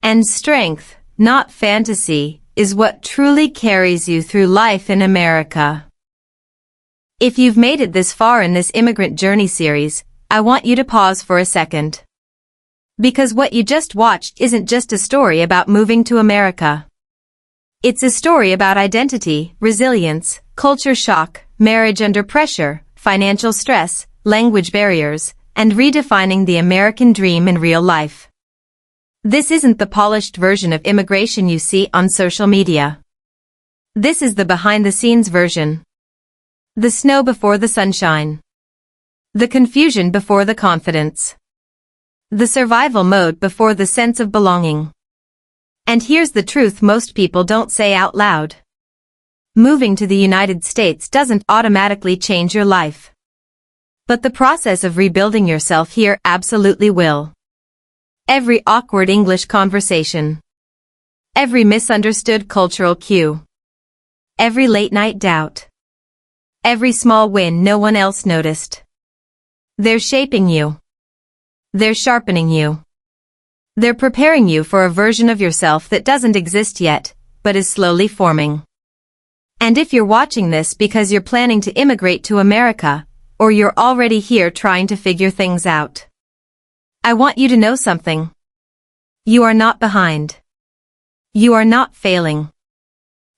And strength, not fantasy, is what truly carries you through life in America. If you've made it this far in this Immigrant Journey series, I want you to pause for a second. Because what you just watched isn't just a story about moving to America. It's a story about identity, resilience, culture shock, marriage under pressure, financial stress, language barriers, and redefining the American dream in real life. This isn't the polished version of immigration you see on social media. This is the behind-the-scenes version. The snow before the sunshine. The confusion before the confidence. The survival mode before the sense of belonging. And here's the truth most people don't say out loud. Moving to the United States doesn't automatically change your life. But the process of rebuilding yourself here absolutely will. Every awkward English conversation. Every misunderstood cultural cue. Every late-night doubt. Every small win no one else noticed. They're shaping you. They're sharpening you. They're preparing you for a version of yourself that doesn't exist yet, but is slowly forming. And if you're watching this because you're planning to immigrate to America, or you're already here trying to figure things out, I want you to know something. You are not behind. You are not failing.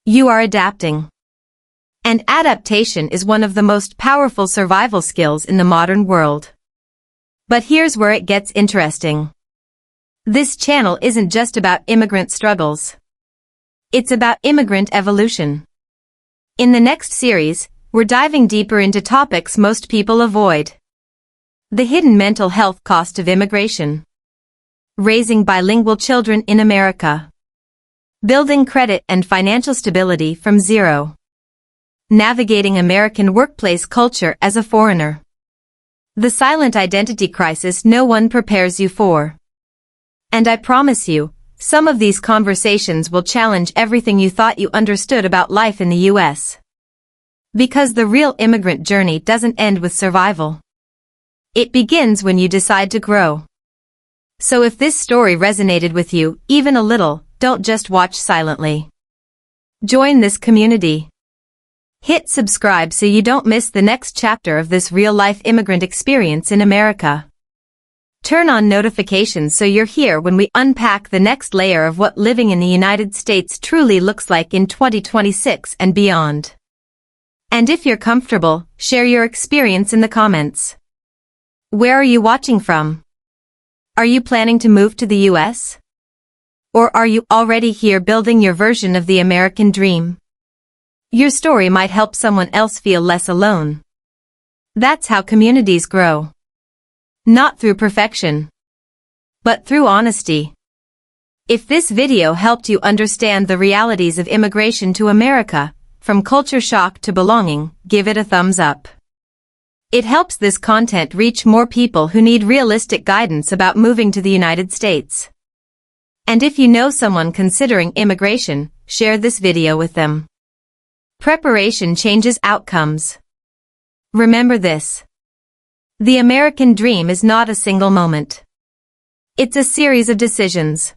You are adapting. And adaptation is one of the most powerful survival skills in the modern world. But here's where it gets interesting. This channel isn't just about immigrant struggles. It's about immigrant evolution. In the next series, we're diving deeper into topics most people avoid. The hidden mental health cost of immigration. Raising bilingual children in America. Building credit and financial stability from zero. Navigating American workplace culture as a foreigner. The silent identity crisis no one prepares you for. And I promise you, some of these conversations will challenge everything you thought you understood about life in the US. Because the real immigrant journey doesn't end with survival. It begins when you decide to grow. So if this story resonated with you, even a little, don't just watch silently. Join this community. Hit subscribe so you don't miss the next chapter of this real-life immigrant experience in America. Turn on notifications so you're here when we unpack the next layer of what living in the United States truly looks like in 2026 and beyond. And if you're comfortable, share your experience in the comments. Where are you watching from? Are you planning to move to the US? Or are you already here building your version of the American dream? Your story might help someone else feel less alone. That's how communities grow. Not through perfection, but through honesty. If this video helped you understand the realities of immigration to America, from culture shock to belonging, give it a thumbs up. It helps this content reach more people who need realistic guidance about moving to the United States. And if you know someone considering immigration, share this video with them. Preparation changes outcomes. Remember this. The American dream is not a single moment. It's a series of decisions.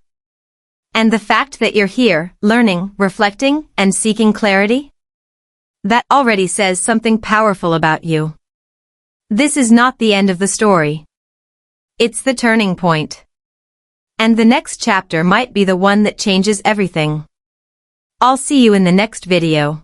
And the fact that you're here, learning, reflecting, and seeking clarity? That already says something powerful about you. This is not the end of the story. It's the turning point. And the next chapter might be the one that changes everything. I'll see you in the next video.